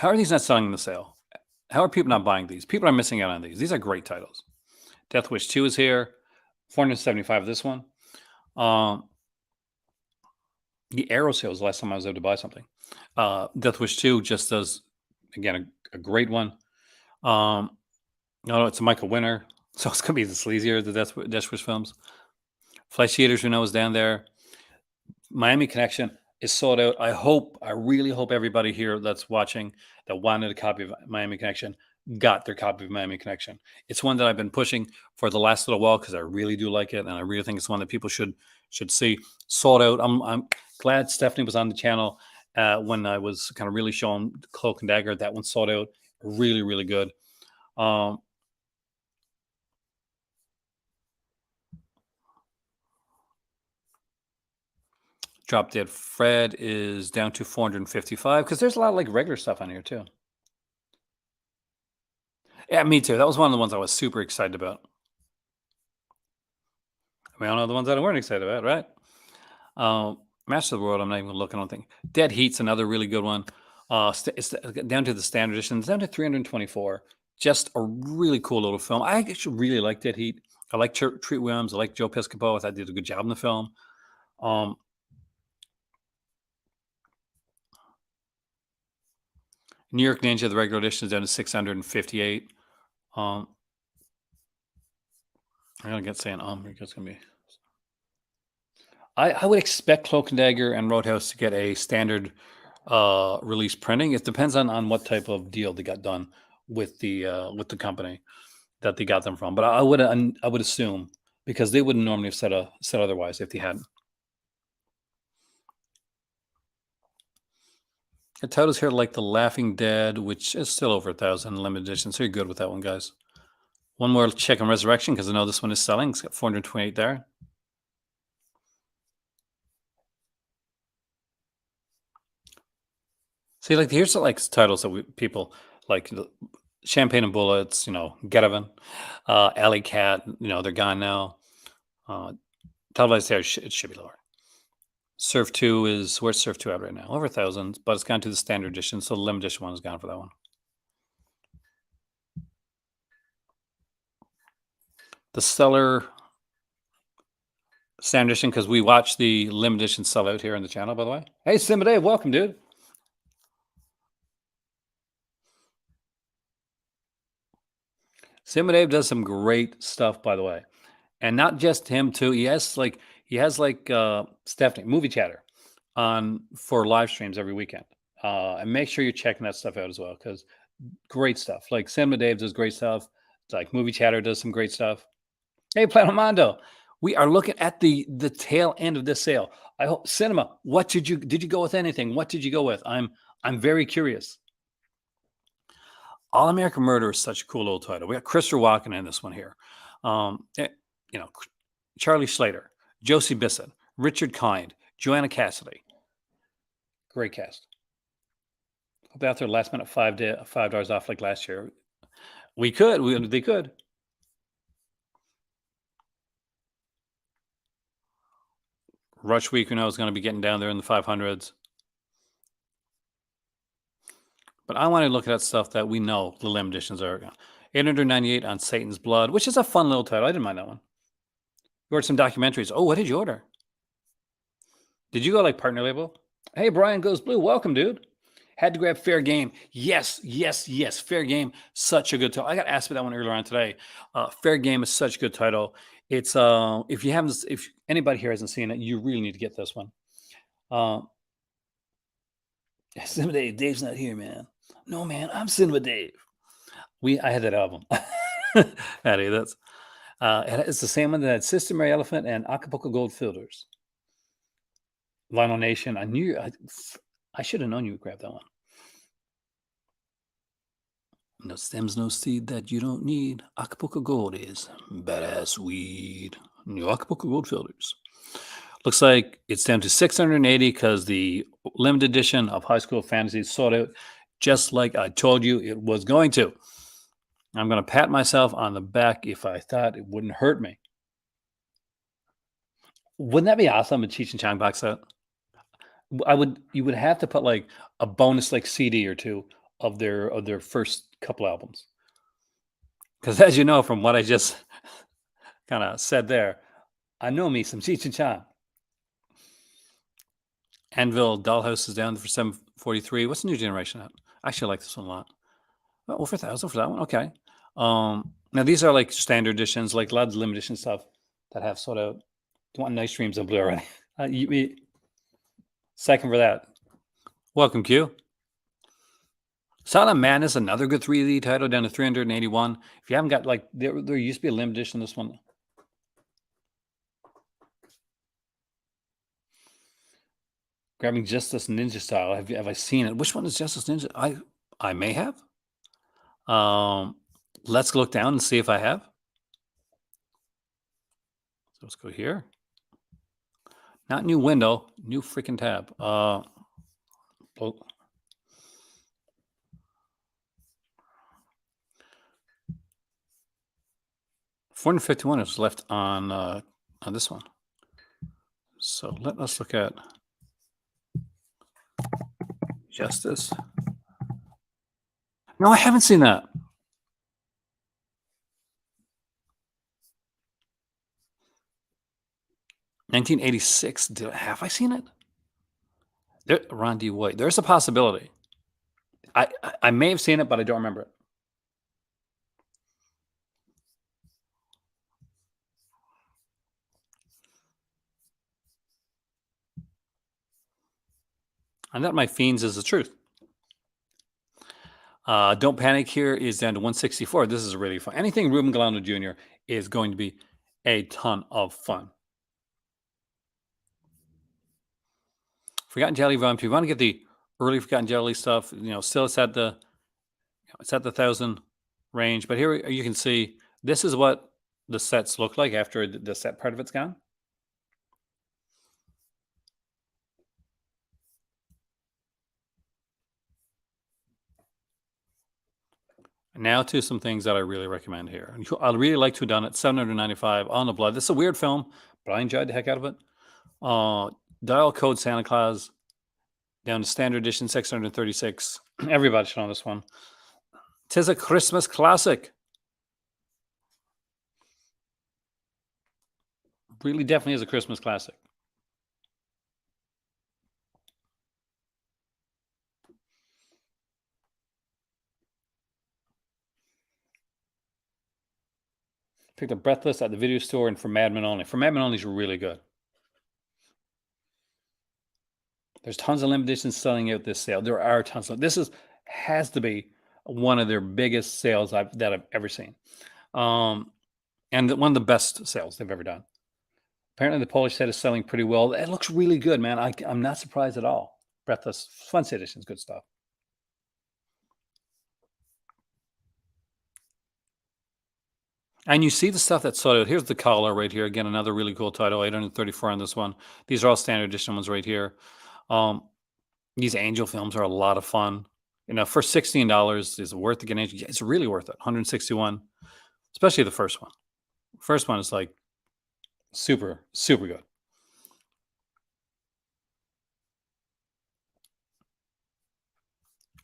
are these not selling in the sale? How are people not buying these? People are missing out on these. These are great titles. Death Wish 2 is here. 475 this one. The Arrow sale was the last time I was able to buy something. Death Wish 2 just does, again, a great one. No, it's a Michael Winner. So it's going to be the sleazier, the Death Wish films. Flesh Eaters, we know, is down there. Miami Connection is sold out. I really hope everybody here that's watching that wanted a copy of Miami Connection got their copy of Miami Connection. It's one that I've been pushing for the last little while because I really do like it, and I really think it's one that people should see. Sold out. I'm glad Stephanie was on the channel when I was kind of really showing Cloak and Dagger. That one sold out. Really, really good. Drop Dead Fred is down to 455 because there's a lot of like regular stuff on here too. Yeah, me too. That was one of the ones I was super excited about. We all know the ones that I weren't excited about, right? Master of the World, I'm not even looking. I don't think. Dead Heat's another really good one. It's down to the standard edition. It's down to 324. Just a really cool little film. I actually really like Dead Heat. I like Treat Williams. I like Joe Piscopo. I thought they did a good job in the film. New York Ninja, the regular edition, is down to 658. I'm gonna get saying because it's gonna be. I would expect Cloak and Dagger and Roadhouse to get a standard release printing. It depends on what type of deal they got done with the company that they got them from. But I would assume, because they wouldn't normally have said otherwise if they hadn't. The titles here like The Laughing Dead, which is still over 1,000 limited edition. So you're good with that one, guys. One more check on Resurrection because I know this one is selling. It's got 428 there. See, like here's the like titles that people like: Champagne and Bullets, Getavan, Alley Cat. They're gone now. Televised there, it should be lower. Surf 2 where's Surf 2 at right now? Over 1,000, but it's gone to the standard edition, so the limited edition one is gone for that one. The Stellar standard edition, because we watch the limited edition sell out here on the channel, by the way. Hey, Simba Dave, welcome, dude. Simba Dave does some great stuff, by the way. And not just him too. He has like Stephanie, Movie Chatter, on for live streams every weekend. And make sure you're checking that stuff out as well, because great stuff. Like Cinema Dave does great stuff. Like Movie Chatter does some great stuff. Hey, Planomondo, we are looking at the tail end of this sale. I hope Cinema. What did you go with anything? What did you go with? I'm very curious. All American Murder is such a cool old title. We got Christopher Walken in this one here. Charlie Slater, Josie Bissett, Richard Kind, Joanna Cassidy. Great cast. Hope out there last minute $5 off like last year. They could. Rush Week, is going to be getting down there in the 500s. But I want to look at that stuff that we know the limited editions are. 898 on Satan's Blood, which is a fun little title. I didn't mind that one. You ordered some documentaries. Oh, what did you order? Did you go like partner label? Hey, Brian Goes Blue. Welcome, dude. Had to grab Fair Game. Yes. Fair Game, such a good title. I got asked for that one earlier on today. Fair Game is such a good title. It's if anybody here hasn't seen it, you really need to get this one. Cinema Dave. Dave's not here, man. No, man, I'm Cinema Dave. I had that album. Eddie, that's it's the same one that had Sister Mary Elephant and Acapulco Gold Filters. Vinyl Nation. I should have known you would grab that one. No stems, no seed that you don't need. Acapulco Gold is badass weed. New Acapulco Gold Filters. Looks like it's down to 680 because the limited edition of High School Fantasy sold out just like I told you it was going to. I'm going to pat myself on the back if I thought it wouldn't hurt me. Wouldn't that be awesome? A Cheech and Chong box set? You would have to put like a bonus like CD or two of their first couple albums. Because as you know from what I just kind of said there, I know me some Cheech and Chong. Anvil Dollhouse is down for 743. What's the new generation at? I actually like this one a lot. Well, over 1,000 for that one. Okay. Now these are like standard editions, like a lot of limited edition stuff that have sort of. Do you want nice streams of blue already? Second for that. Welcome, Q. Silent Man is another good 3D title down to 381. If you haven't got like there used to be a limited edition. This one. Grabbing Justice Ninja Style. Have I seen it? Which one is Justice Ninja? I may have. Let's look down and see if I have. So let's go here. Not new window, new freaking tab. 451 is left on this one. So let us look at Justice. No, I haven't seen that. $1986. Have I seen it? Ron D. White. There's a possibility. I may have seen it, but I don't remember it. And that, my fiends, is the truth. Don't Panic here is down to 164. This is really fun. Anything Ruben Galano Jr. is going to be a ton of fun. Forgotten Jelly Run. If you want to get the early Forgotten Jelly stuff. Still it's at the 1,000 range. But here you can see this is what the sets look like after the set part of it's gone. Now to some things that I really recommend here. I really like to have done it. 795 on the blood. This is a weird film, but I enjoyed the heck out of it. Dial Code Santa Claus down to standard edition 636. Everybody should know this one. Tis a Christmas classic. Really definitely is a Christmas classic. Picked up Breathless at the video store and for Madman Only. For Madman Only is really good. There's tons of limited editions selling out this sale. There are tons of. Has to be one of their biggest sales that I've ever seen, and one of the best sales they've ever done. Apparently, the Polish set is selling pretty well. It looks really good, man. I'm not surprised at all. Breathless, Fancy Edition's good stuff. And you see the stuff that's sold out. Here's the collar right here. Again, another really cool title, 834 on this one. These are all standard edition ones right here. These Angel films are a lot of fun. For $16, is it worth to get Angel? Yeah, it's really worth it. 161, especially the first one. First one is like super, super good.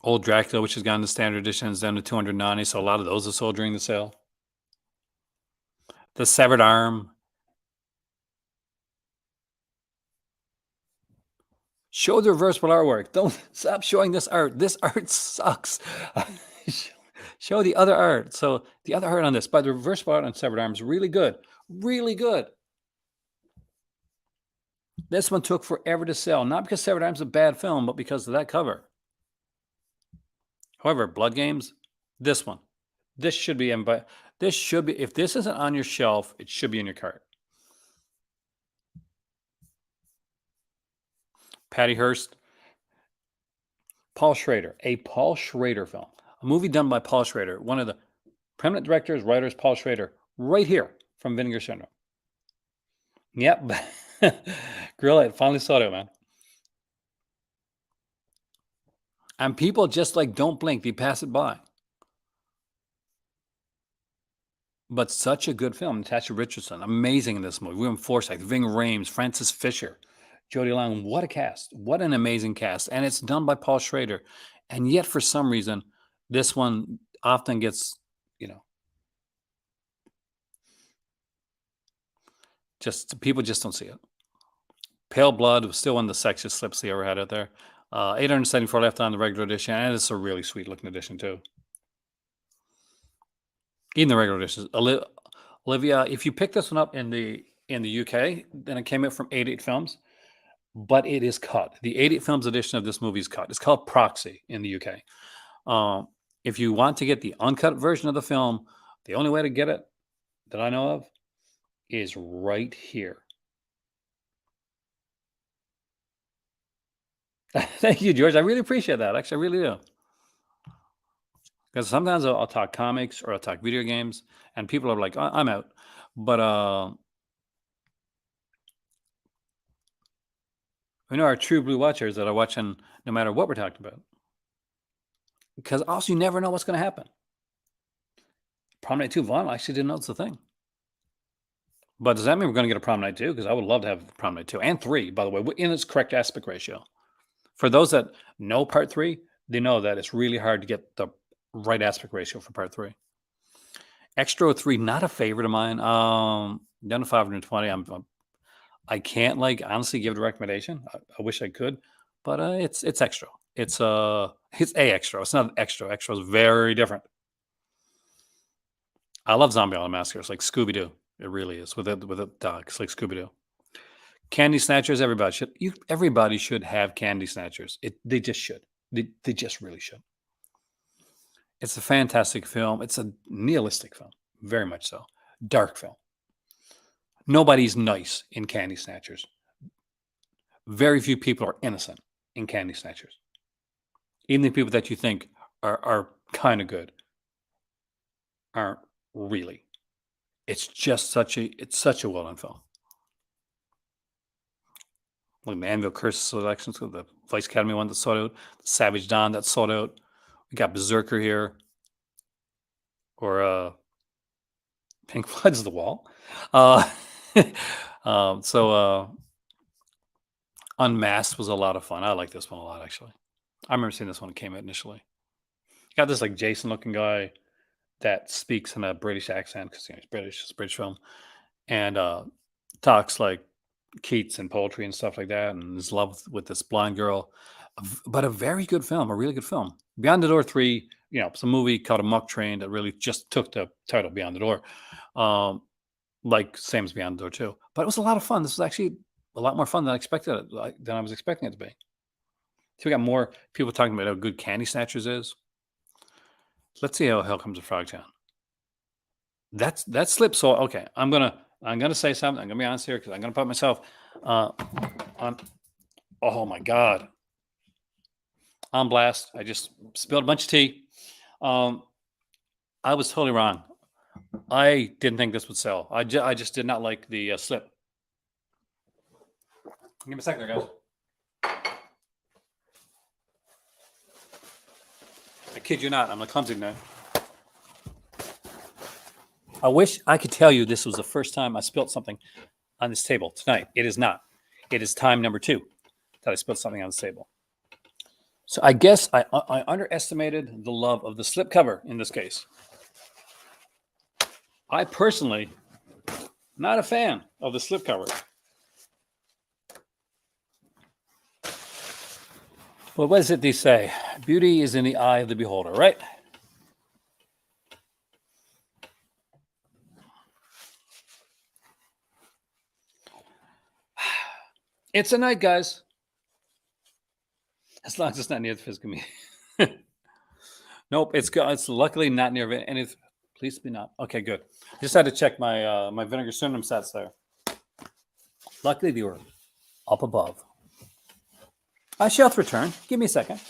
Old Dracula, which has gone to standard editions, down to 290. So a lot of those are sold during the sale. The Severed Arm. Show the reversible artwork. Don't stop showing this art. This art sucks. Show the other art. So the other art on this, but the reversible art on Severed Arm is really good. Really good. This one took forever to sell, not because Severed Arm is a bad film, but because of that cover. However, Blood Games, this one, this should be in, but this should be, if this isn't on your shelf, it should be in your cart. Patty Hearst, Paul Schrader, a Paul Schrader film, a movie done by Paul Schrader, one of the prominent directors, writers, Paul Schrader, right here from Vinegar Syndrome. Yep. Grill it. Finally saw it, man. And people just don't blink. They pass it by. But such a good film. Natasha Richardson, amazing in this movie. William Forsythe, Ving Rhames, Francis Fisher, Jodie Long. What a cast. What an amazing cast. And it's done by Paul Schrader. And yet, for some reason, this one often gets, people just don't see it. Pale Blood was still one of the sexiest slips they ever had out there. 874 left on the regular edition, and it's a really sweet looking edition too. Even the regular edition. Olivia, if you pick this one up in the UK, then it came out from 88 Films, but it is cut. The 88 Films edition of this movie is cut. It's called Proxy in the UK. If you want to get the uncut version of the film, the only way to get it that I know of is right here. Thank you, George. I really appreciate that. Actually, I really do. Because sometimes I'll talk comics or I'll talk video games, and people are like, I'm out. But we know our true blue watchers that are watching no matter what we're talking about. Because also, you never know what's going to happen. Prom Night 2 vinyl, I actually didn't know it's a thing. But does that mean we're going to get a Prom Night 2? Because I would love to have Prom Night 2 and 3, by the way, in its correct aspect ratio. For those that know Part 3, they know that it's really hard to get the right aspect ratio for Part 3. Extra 3, not a favorite of mine. Down to 520. I can't honestly give it a recommendation. I wish I could, but it's extra. It's a extra. It's not extra. Extra is very different. I love Zombie Island Massacre. It's like Scooby-Doo. It really is with a dog. It's like Scooby-Doo. Candy Snatchers. Everybody should have Candy Snatchers. They just should. They just really should. It's a fantastic film. It's a nihilistic film, very much so. Dark film. Nobody's nice in Candy Snatchers. Very few people are innocent in Candy Snatchers. Even the people that you think are kind of good aren't really. It's such a well done film. Like the Anvil Curse selections, the Vice Academy one that's sold out, Savage Dawn that's sold out. We got Berserker here, or Pink Floyd's The Wall. Uh, so Unmasked was a lot of fun. I like this one a lot, actually. I remember seeing this one when it came out initially. Got this like Jason looking guy that speaks in a British accent because he's British. It's a British film, and talks like Keats and poetry and stuff like that, and his love with this blind girl. But a very good film, a really good film. Beyond the Door 3, it's a movie called A Muck Train that really just took the title Beyond the Door. Um, like same as Beyond the Door 2. But it was a lot of fun. This was actually a lot more fun than I expected it, than I was expecting it to be. So we got more people talking about how good Candy Snatchers is. Let's see how Hell Comes to Frogtown. That slips. So okay, I'm gonna say something. I'm gonna be honest here because I'm gonna put myself on. Oh my god, on blast! I just spilled a bunch of tea. Um, I was totally wrong. I didn't think this would sell. I just did not like the slip. Give me a second, there, guys. I kid you not. I'm a clumsy man. I wish I could tell you this was the first time I spilled something on this table tonight. It is not. It is time number 2 that I spilled something on this table. So I guess I underestimated the love of the slipcover in this case. I personally, not a fan of the slipcover. Well, what is it they say? Beauty is in the eye of the beholder, right? It's a night, guys. As long as it's not near the physical media. Nope, it's luckily not near any. Please be not. Okay, good. Just had to check my my Vinegar Syndrome sets there. Luckily, they were up above. I shall return. Give me a second.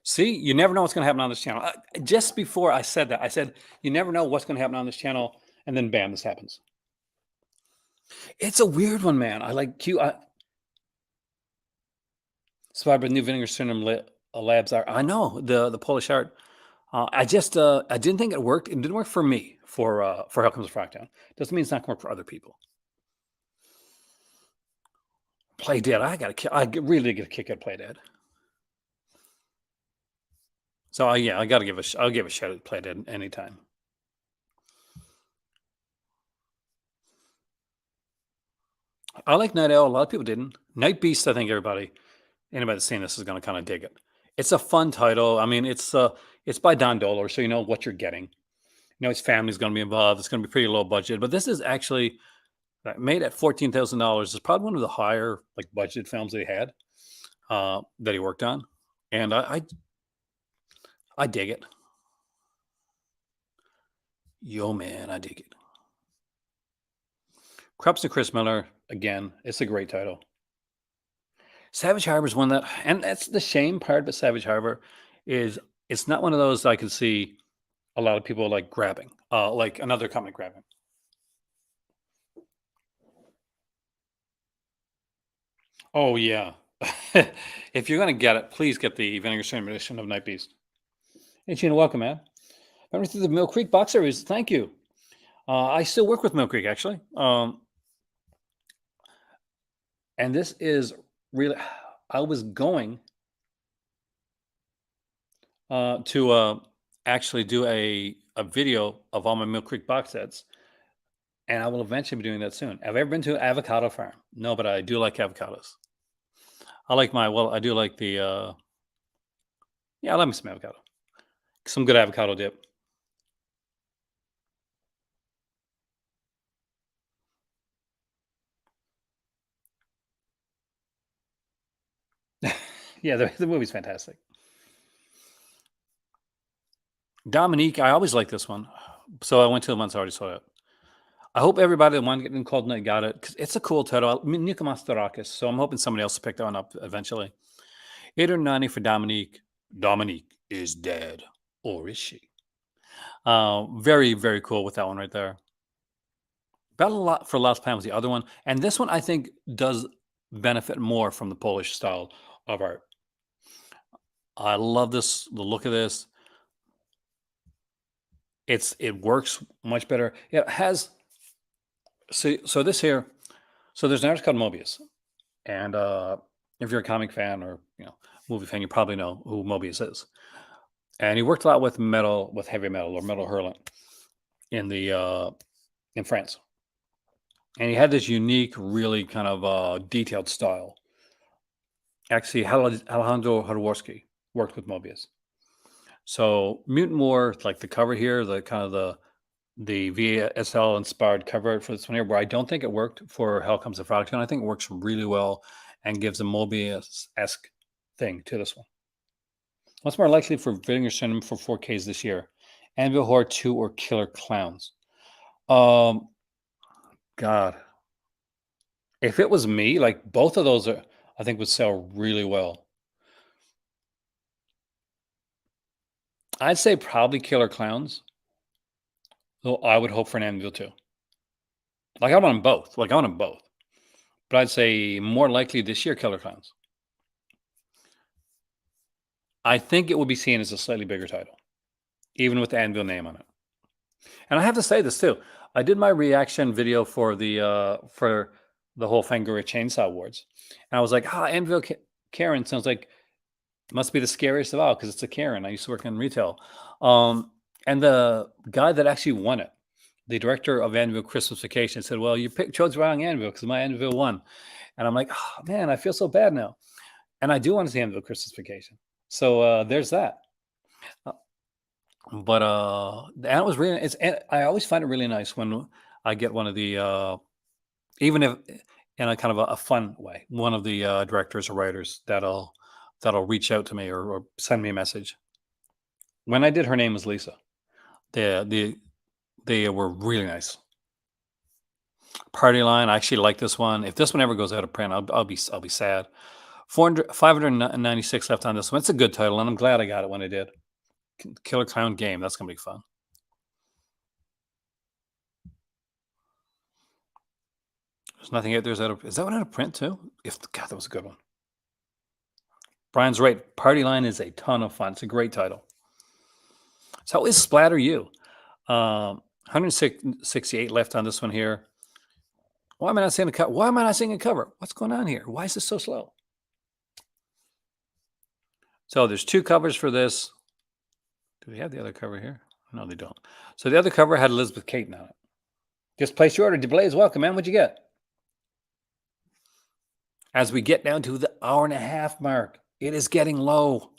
See, you never know what's going to happen on this channel. Just before I said that, I said, you never know what's going to happen on this channel. And then bam, this happens. It's a weird one, man. I like Q. Survivor New Vinegar Syndrome Labs are. I know the Polish art. I didn't think it worked. It didn't work for me for How Comes the Frogtown. Doesn't mean it's not going to work for other people. Play Dead. I really get a kick out of Play Dead. So yeah, I'll give a shout out to Play Dead anytime. I like Night Owl. A lot of people didn't. Night Beast. I think anybody that's seen this is going to kind of dig it. It's a fun title. I mean, it's by Don Doler, so you know what you're getting. You know his family's going to be involved. It's going to be pretty low budget, but this is actually made at $14,000. It's probably one of the higher like budget films they had that he worked on, and I dig it. Yo, man, I dig it. Krups and Chris Miller again. It's a great title. Savage Harbor is one that, and that's the shame part. But Savage Harbor is it's not one of those I can see a lot of people like grabbing, like another comic grabbing. Oh yeah. If you're gonna get it, please get the Vinegar Syndrome edition of Night Beast. Hey Gina, welcome, man. Remember through the Mill Creek box series. Thank you. I still work with Mill Creek actually, and this is really. I was going to actually do a video of all my Mill Creek box sets, and I will eventually be doing that soon. Have I ever been to an avocado farm? No, but I do like avocados. I do like the yeah, I like me some avocado. Some good avocado dip. Yeah, the movie's fantastic. Dominique, I always like this one. So I went to the ones I already saw it. I hope everybody that wanted to get in Cold Night got it because it's a cool title. Nika Mastarakis. So I'm hoping somebody else will pick that one up eventually. 890 for Dominique. Dominique is dead. Or is she? Very, very cool with that one right there. Battle a lot for Last Plan was the other one. And this one, I think, does benefit more from the Polish style of art. I love this, the look of this. It works much better. It has so this here, so there's an artist called Mobius. And if you're a comic fan or movie fan, you probably know who Mobius is. And he worked a lot with metal, with heavy metal or metal hurling in the in France. And he had this unique, really kind of detailed style. Actually, Alejandro Jodorowsky worked with Mobius. So Mutant War, like the cover here, the kind of the VSL inspired cover art for this one here, where I don't think it worked for Hell Comes the Frog. I think it works really well and gives a Mobius-esque thing to this one. What's more likely for Vinegar Cinema for 4Ks this year? Anvil Horror 2 or Killer Clowns? God. If it was me, like both of those I think would sell really well. I'd say probably Killer Clowns. Though I would hope for an Anvil too. Like I want them both. Like I want them both. But I'd say more likely this year, Killer Clowns. I think it will be seen as a slightly bigger title, even with the Anvil name on it. And I have to say this too. I did my reaction video for the whole Fangoria Chainsaw Awards, and I was like, Anvil Karen sounds like must be the scariest of all because it's a Karen. I used to work in retail. And the guy that actually won it, the director of Anvil Christmas Vacation, said, well, you chose the wrong Anvil because my Anvil won. And I'm like, oh, man, I feel so bad now. And I do want to see Anvil Christmas Vacation. So there's that. But it was really, I always find it really nice when I get one of the, even if in a kind of a fun way, one of the directors or writers that'll reach out to me or send me a message. When I did Her Name Was Lisa, they were really nice. Party Line, I actually like this one. If this one ever goes out of print, I'll be sad. 596 left on this one. It's a good title, and I'm glad I got it when I did. Killer Clown Game. That's gonna be fun. There's nothing out there. Is that one out of print too? God, that was a good one. Brian's right. Party Line is a ton of fun. It's a great title. So is Splatter You? 168 left on this one here. Why am I not seeing a cover? Why am I not seeing a cover? What's going on here? Why is this so slow? So there's two covers for this. Do they have the other cover here? No, they don't. So the other cover had Elizabeth Caton on it. Just place your order. Delay is welcome, man. What'd you get? As we get down to the hour-and-a-half mark, it is getting low.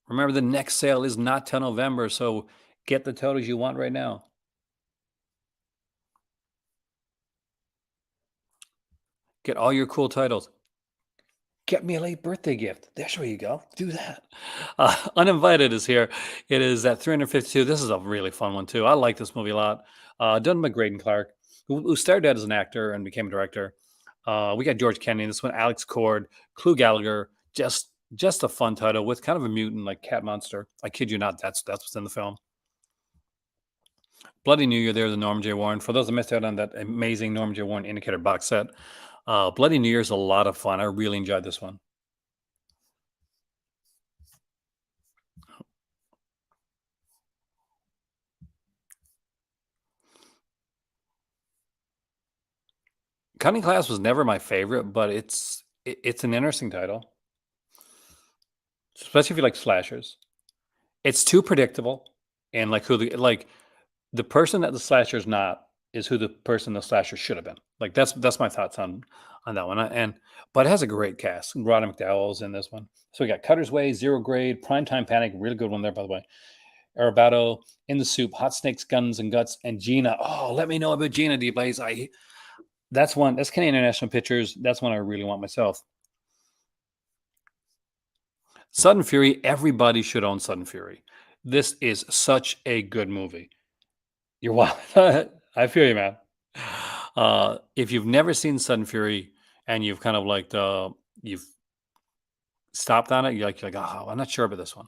Remember, the next sale is not till November, so get the totals you want right now. Get all your cool titles. Get me a late birthday gift. There you go. Do that. Uninvited is here. It is at 352. This is a really fun one, too. I like this movie a lot. Done by Graydon Clark, who started out as an actor and became a director. We got George Kennedy in this one, Alex Cord, Clu Gallagher. Just a fun title with kind of a mutant like cat monster. I kid you not, that's what's in the film. Bloody New Year, there's the Norm J. Warren. For those that missed out on that amazing Norm J. Warren Indicator box set, Bloody New Year is a lot of fun. I really enjoyed this one. Cunning Class was never my favorite, but it's an interesting title, especially if you like slashers. It's too predictable, and like the person that the slasher is not is who the person the slasher should have been. Like that's my thoughts on that one. But it has a great cast. Roddy McDowell's in this one. So we got Cutter's Way, Zero Grade, Primetime Panic, really good one there by the way. Arabato, In the Soup, Hot Snakes, Guns and Guts, and Gina. Oh, let me know about Gina D. Blaze. That's Canadian International Pictures. That's one I really want myself. Sudden Fury, everybody should own Sudden Fury. This is such a good movie. You're wild. I feel you, man. If you've never seen Sudden Fury and you've kind of like you've stopped on it, you're like, oh, I'm not sure about this one.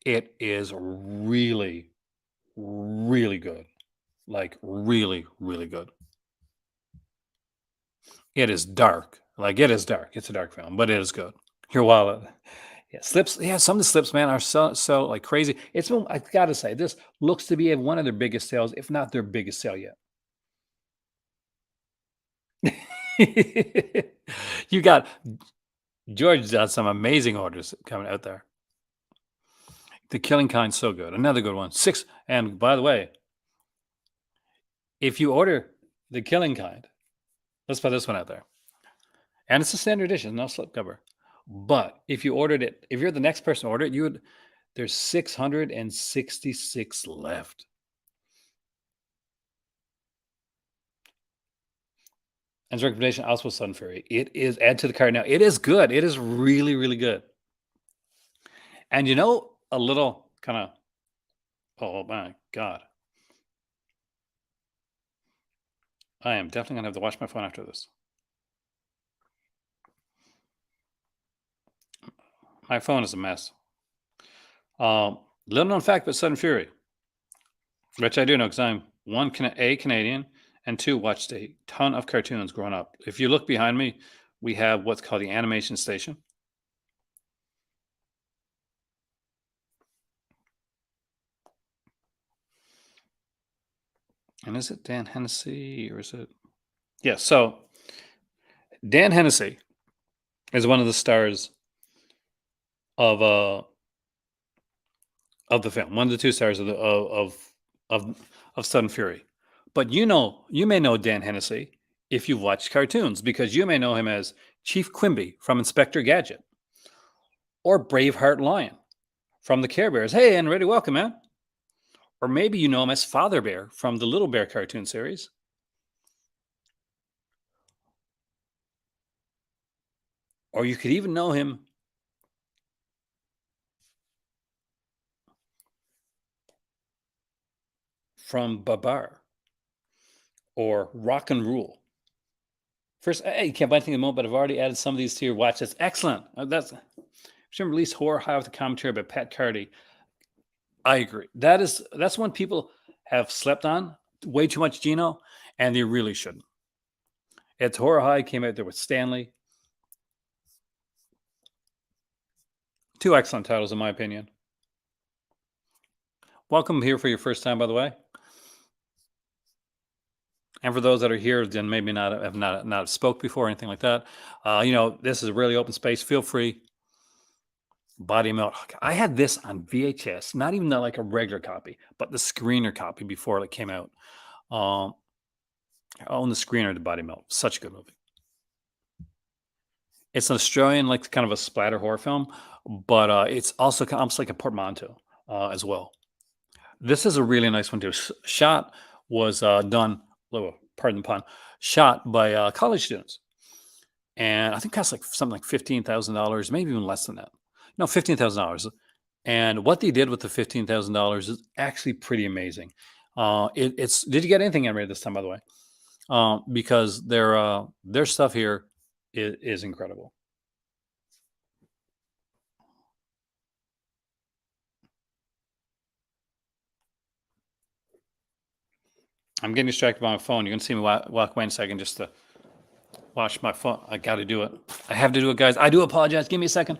It is really, really good. Like really, really good. It is dark. Like it is dark. It's a dark film, but it is good. You're wild. Yeah, slips. Yeah, some of the slips, man, are so like crazy. I gotta say, this looks to be one of their biggest sales, if not their biggest sale yet. You got George got some amazing orders coming out there. The Killing Kind's so good. Another good one. And by the way, if you order The Killing Kind, let's put this one out there. And it's a standard edition, no slipcover. But if you ordered it, if you're the next person to order it, there's 666 left. And recommendation also Sun Fury. It is add to the cart now. It is good. It is really, really good. And a little kind of, oh my God. I am definitely going to have to watch my phone after this. My phone is a mess. Little known fact about Sudden Fury, which I do know because I'm one, Canadian, and two, watched a ton of cartoons growing up. If you look behind me, we have what's called the animation station. And is it Dan Hennessy or is it? Yeah, so Dan Hennessy is one of the stars of the film, one of the two stars of Sudden Fury. But you may know Dan Hennessy if you've watched cartoons, because you may know him as Chief Quimby from Inspector Gadget, or Braveheart Lion from the Care Bears. Hey, and ready, welcome, man. Or maybe you know him as Father Bear from the Little Bear cartoon series. Or you could even know him from Babar or Rock and Rule. First, hey, you can't buy anything at the moment, but I've already added some of these to your watch. That's excellent. That's release Horror High with a commentary by Pat Carty. I agree. That's one people have slept on way too much, Gino, and they really shouldn't. It's Horror High, came out there with Stanley. Two excellent titles, in my opinion. Welcome here for your first time, by the way. And for those that are here, then maybe not spoke before or anything like that. This is a really open space. Feel free. Body melt. I had this on VHS, not even like a regular copy, but the screener copy before it came out. I own the screener to Body Melt. Such a good movie. It's an Australian, like kind of a splatter horror film, but it's also almost like a portmanteau as well. This is a really nice one too. Shot was done, pardon the pun, shot by college students, and I think cost like something like $15,000, maybe even less than that. No, $15,000. And what they did with the $15,000 is actually pretty amazing. Did you get anything animated this time, by the way? Because their stuff here is incredible. I'm getting distracted by my phone. You're gonna see me walk away in a second just to watch my phone. I got to do it. I have to do it, guys. I do apologize. Give me a second.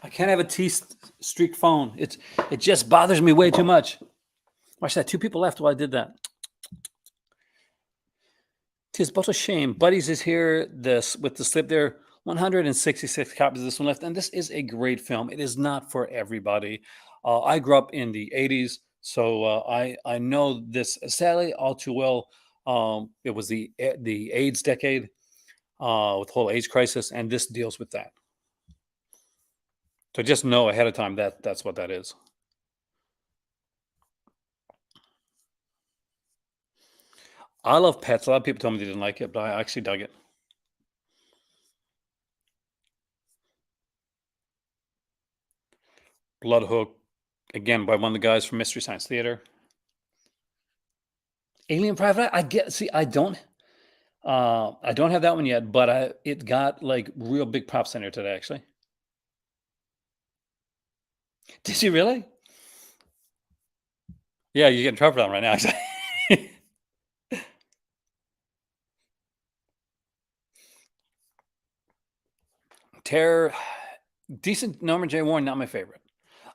I can't have a T-streak phone. It just bothers me way too much. Watch that. Two people left while I did that. Tis but a shame. Buddies is here. This with the slip there. 166 copies of this one left, and this is a great film. It is not for everybody. I grew up in the 80s, so I know this sadly all too well. It was the AIDS decade with the whole AIDS crisis, and this deals with that. So just know ahead of time that that's what that is. I love Pets. A lot of people told me they didn't like it, but I actually dug it. Blood Hook, again by one of the guys from Mystery Science Theater. Alien Private Eye. I get. See, I don't have that one yet, but it got like real big props in here today. Actually, did you really? Yeah, you get in trouble for that right now. Actually, Terror, decent. Norman J. Warren, not my favorite.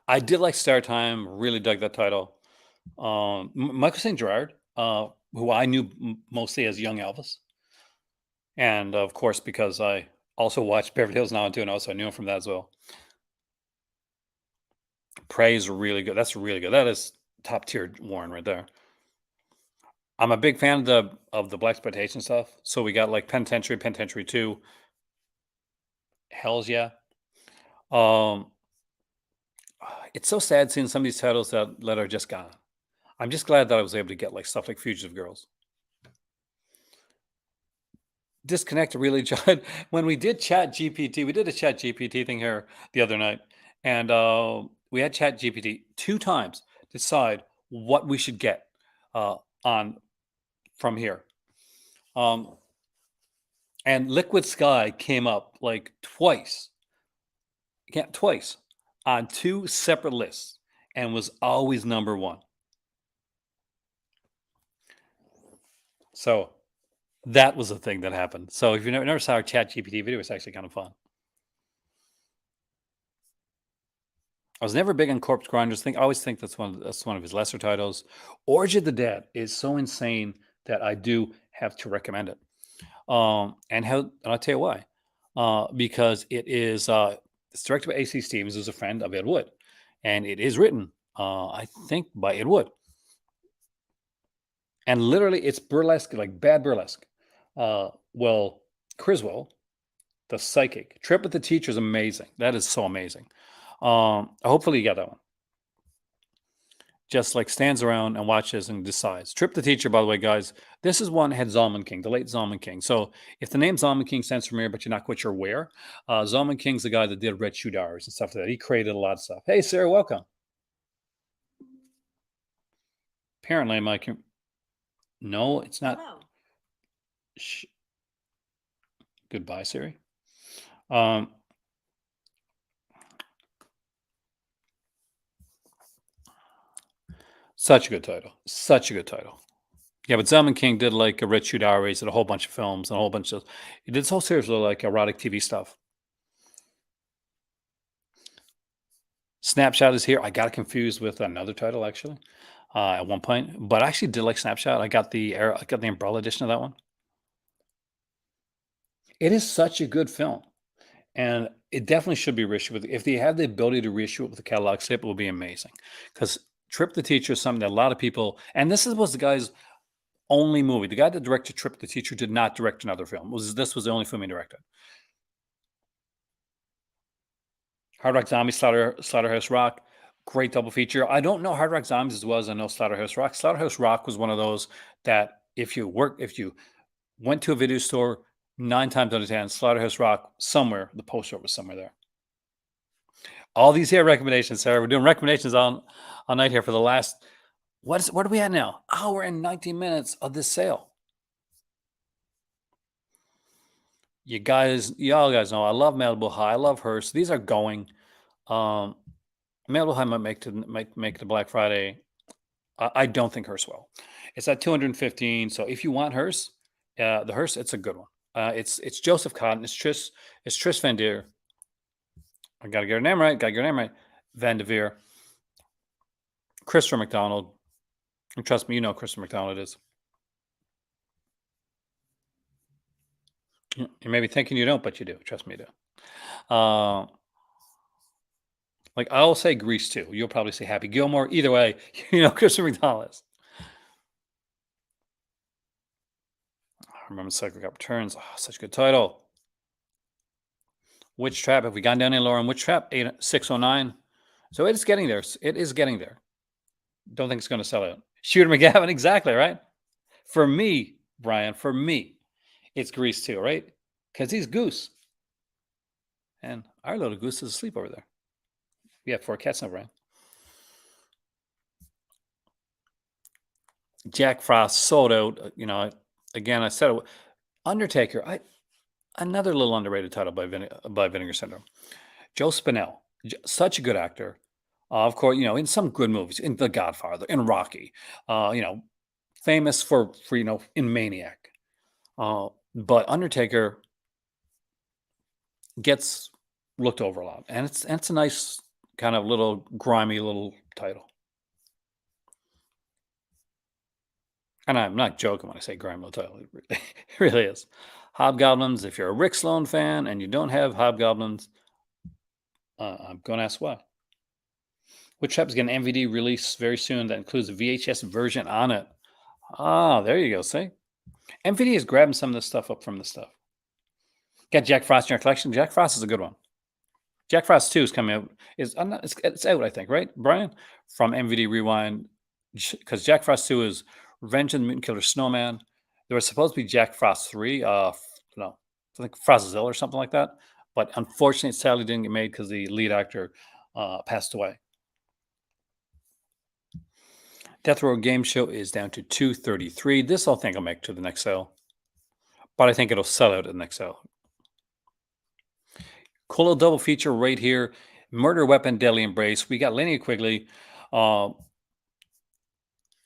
I did like Star Time. Really dug that title. Michael St. Gerard, who I knew mostly as young Elvis, and of course because I also watched Beverly Hills 90210, so I knew him from that as well. Prey is really good. That's really good. That is top tier Warren right there. I'm a big fan of the black exploitation stuff. So we got like Penitentiary, Penitentiary 2, Hells Yeah. Um, it's so sad seeing some of these titles that are just gone. I'm just glad that I was able to get like stuff like Fugitive Girls. Disconnect really tried when we did Chat GPT. We did a Chat GPT thing here the other night, and we had Chat GPT 2 times decide what we should get on from here. Um, and Liquid Sky came up like twice, yeah, twice on 2 separate lists, and was always number one. So that was the thing that happened. So if you never saw our Chat GPT video, it's actually kind of fun. I was never big on Corpse Grinders. I always think that's one of his lesser titles. Orgy of the Dead is so insane that I do have to recommend it. And I'll tell you why. Because it's directed by AC Stevens, who's a friend of Ed Wood, and it is written, I think, by Ed Wood. And literally, it's burlesque, like bad burlesque. Well, Criswell, the psychic, Trip with the Teacher is amazing. That is so amazing. Hopefully, you got that one. Just like stands around and watches and decides. Trip the Teacher, by the way, guys, this is one had Zalman King, the late Zalman King. So if the name Zalman King sounds familiar, but you're not quite sure where, Zalman King's the guy that did Red Shoe Diaries and stuff like that. He created a lot of stuff. Hey, Sarah, welcome. Apparently, no, it's not. Hello. Sh- Goodbye, Siri. Um, Such a good title. Such a good title. Yeah, but Zalman King did like a Red Shoe Diaries, did a whole bunch of films and a whole bunch of. He did this whole series of like erotic TV stuff. Snapshot is here. I got confused with another title actually at one point, but I actually did like Snapshot. I got the Umbrella edition of that one. It is such a good film, and it definitely should be reissued. If they have the ability to reissue it with a catalog slip, it will be amazing. Because Trip the Teacher is something that a lot of people, and was the guy's only movie. The guy that directed Trip the Teacher did not direct another film. This was the only film he directed. Hard Rock Zombie, Slaughterhouse Rock, great double feature. I don't know Hard Rock Zombies as well as I know Slaughterhouse Rock. Slaughterhouse Rock was one of those that if you went to a video store, 9 times out of 10, Slaughterhouse Rock somewhere, the poster was somewhere there. All these here recommendations, Sarah. We're doing recommendations on all night here for the last. What are we at now? Hour and 19 minutes of this sale. Y'all guys know I love Malibu High. I love Hearst. These are going. Um, Malibu High might make the Black Friday. I don't think Hearst will. It's at 215. So if you want Hearst, the Hearst, it's a good one. It's Joseph Cotton. It's Trish Van Deer. I gotta get her name right. Van Devere. Christopher McDonald. And trust me, you know Christopher McDonald is. You may be thinking you don't, but you do. Trust me, you do. Like I'll say Grease too. You'll probably say Happy Gilmore. Either way, Christopher McDonald. I remember Cycle Cop Returns. Oh, such a good title. Witch Trap. Have we gone down any lower on Witch Trap? 609. So it is getting there. It is getting there. Don't think it's going to sell out. Shooter McGavin. Exactly, right? For me, Brian, for me, it's Grease too, right? Because he's Goose. And our little Goose is asleep over there. We have 4 cats now, Brian. Jack Frost sold out. Again, I said it. Undertaker. Another little underrated title by Vinegar Syndrome. Joe Spinell, such a good actor. Of course, in some good movies, in The Godfather, in Rocky. Famous for in Maniac. But Undertaker gets looked over a lot, and it's a nice kind of little grimy little title. And I'm not joking when I say grimy little title. It really is. Hobgoblins. If you're a Rick Sloan fan and you don't have Hobgoblins, I'm going to ask why. Witch Trap is getting an MVD release very soon that includes a VHS version on it. Ah, there you go. See? MVD is grabbing some of this stuff up from the stuff. Got Jack Frost in your collection. Jack Frost is a good one. Jack Frost 2 is coming out. It's out, I think, right, Brian? From MVD Rewind. Because Jack Frost 2 is Revenge of the Mutant Killer Snowman. There was supposed to be Jack Frost 3. I think Frostzilla or something like that. But unfortunately, it sadly didn't get made because the lead actor passed away. Death Row Game Show is down to $233. This I think I'll make to the next sale. But I think it'll sell out at the next sale. Cool little double feature right here. Murder Weapon, Deadly Embrace. We got Linnea Quigley.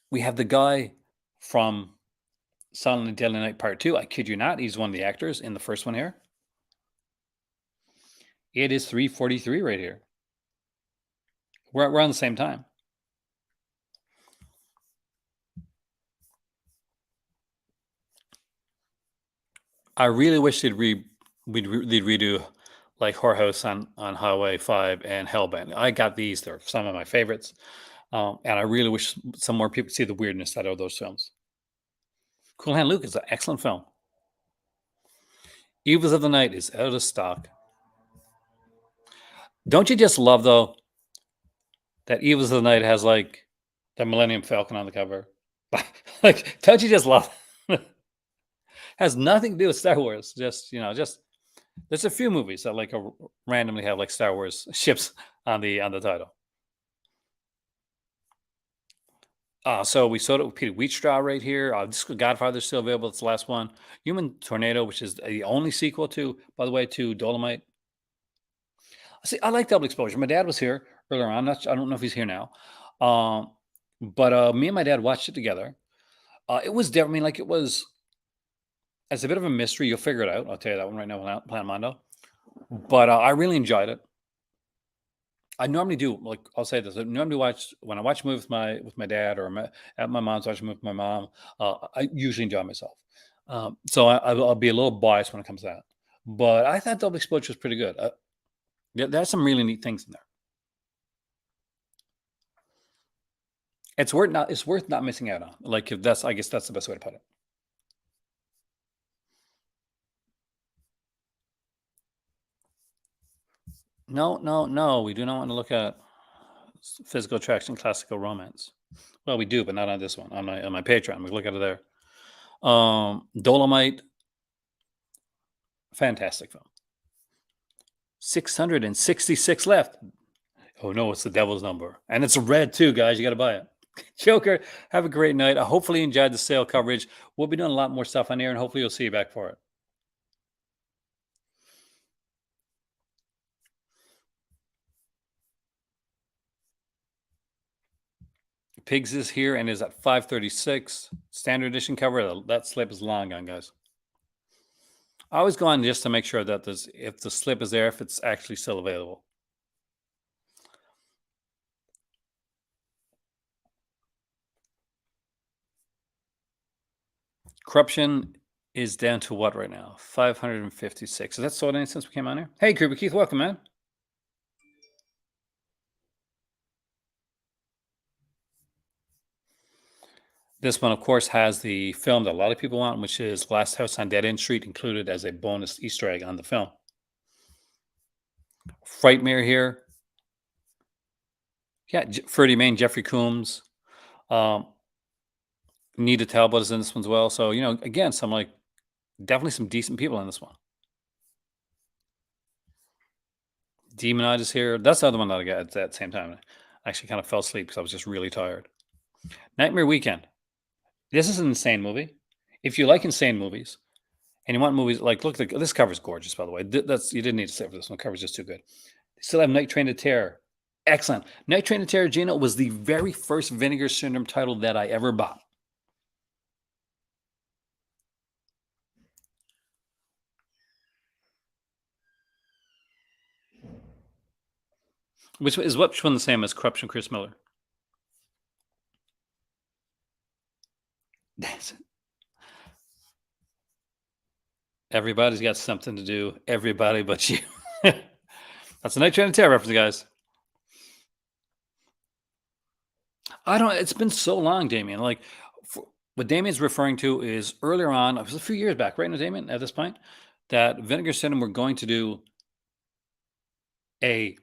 We have the guy from Silent and Deadly Night Part 2. I kid you not. He's one of the actors in the first one here. It is $343 right here. We're on the same time. I really wish they'd redo like Whorehouse on Highway 5 and Hellbent. I got these. They're some of my favorites. And I really wish some more people see the weirdness out of those films. Cool Hand Luke is an excellent film. Evils of the Night is out of stock. Don't you just love, though, that Evils of the Night has like the Millennium Falcon on the cover? Like, don't you just love has nothing to do with Star Wars. Just there's a few movies that like randomly have like Star Wars ships on the title. So we sold it with Peter Wheatstraw right here. This Godfather is still available. It's the last one. Human Tornado, which is the only sequel to, by the way, to Dolomite. See, I like Double Exposure. My dad was here earlier on. I don't know if he's here now. But me and my dad watched it together. It was different. I mean, like it was as a bit of a mystery. You'll figure it out. I'll tell you that one right now, Plan Mondo. But I really enjoyed it. I normally do. Like I'll say this: I normally watch when I watch a movie with my dad or at my mom's watching a movie with my mom. I usually enjoy myself. So I'll be a little biased when it comes to that. But I thought Double Exposure was pretty good. There's some really neat things in there. It's worth not missing out on. Like if I guess that's the best way to put it. No, no, no. We do not want to look at physical attraction, classical romance. Well, we do, but not on this one. On my Patreon, we look at it there. Dolomite, fantastic film. 666 left. Oh no, it's the devil's number, and it's red too, guys. You got to buy it. Joker, have a great night. I hopefully you enjoyed the sale coverage. We'll be doing a lot more stuff on here, and hopefully you'll see you back for it. Pigs is here and is at 536. Standard edition cover. That slip is long gone, guys. I always go on just to make sure that if the slip is there, if it's actually still available. Corruption is down to what right now? 556. Is that sold any since we came on here? Hey, Creepy Keith, welcome, man. This one, of course, has the film that a lot of people want, which is Last House on Dead End Street, included as a bonus Easter egg on the film. Frightmare here. Yeah, Freddie Main, Jeffrey Combs. Um, Nita Talbot is in this one as well. So, again, definitely some decent people in this one. Demonite is here. That's the other one that I got at that same time. I actually kind of fell asleep because I was just really tired. Nightmare Weekend. This is an insane movie. If you like insane movies and you want movies look, this cover is gorgeous, by the way. That's you didn't need to say for this one. The cover is just too good. They still have Night Train to Terror. Excellent. Night Train to Terror, Gino, was the very first Vinegar Syndrome title that I ever bought. Which one the same as Corruption, Chris Miller? Everybody's got something to do. Everybody but you. That's a Night Train to Terror reference, guys. I don't. It's been so long, Damien. What Damien's referring to is earlier on. It was a few years back, right, now, Damien? At this point, that Vinegar Syndrome were going to do a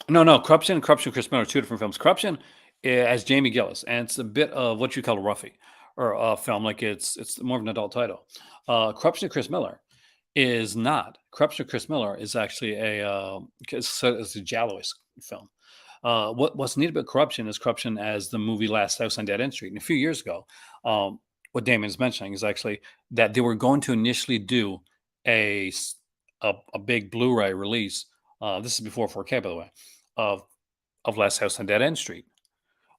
no, Corruption and Corruption Chris Miller are two different films. Corruption as Jamie Gillis, and it's a bit of what you call a roughie or a film. Like it's more of an adult title. Corruption of Chris Miller is not. Corruption of Chris Miller is actually it's a Jallois film. What's neat about Corruption is Corruption as the movie Last House on Dead End Street. And a few years ago, what Damien's mentioning is actually that they were going to initially do a big Blu-ray release. This is before 4K, by the way, of Last House on Dead End Street.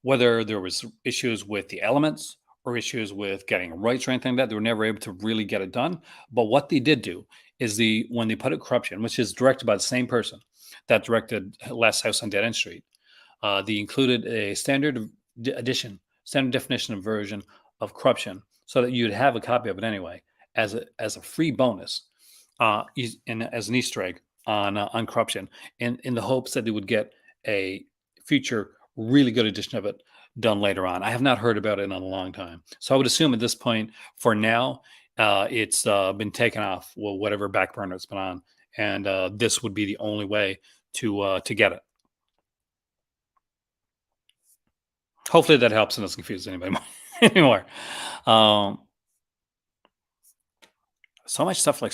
Whether there was issues with the elements or issues with getting rights or anything like that, they were never able to really get it done. But what they did do is when they put out Corruption, which is directed by the same person that directed Last House on Dead End Street, they included a standard definition version of Corruption, so that you'd have a copy of it anyway as a free bonus, and as an Easter egg on Corruption, in the hopes that they would get a future really good edition of it done later on. I have not heard about it in a long time, so I would assume at this point, for now, it's been taken off whatever back burner it's been on, and this would be the only way to get it. Hopefully that helps and doesn't confuse anybody anymore. So much stuff like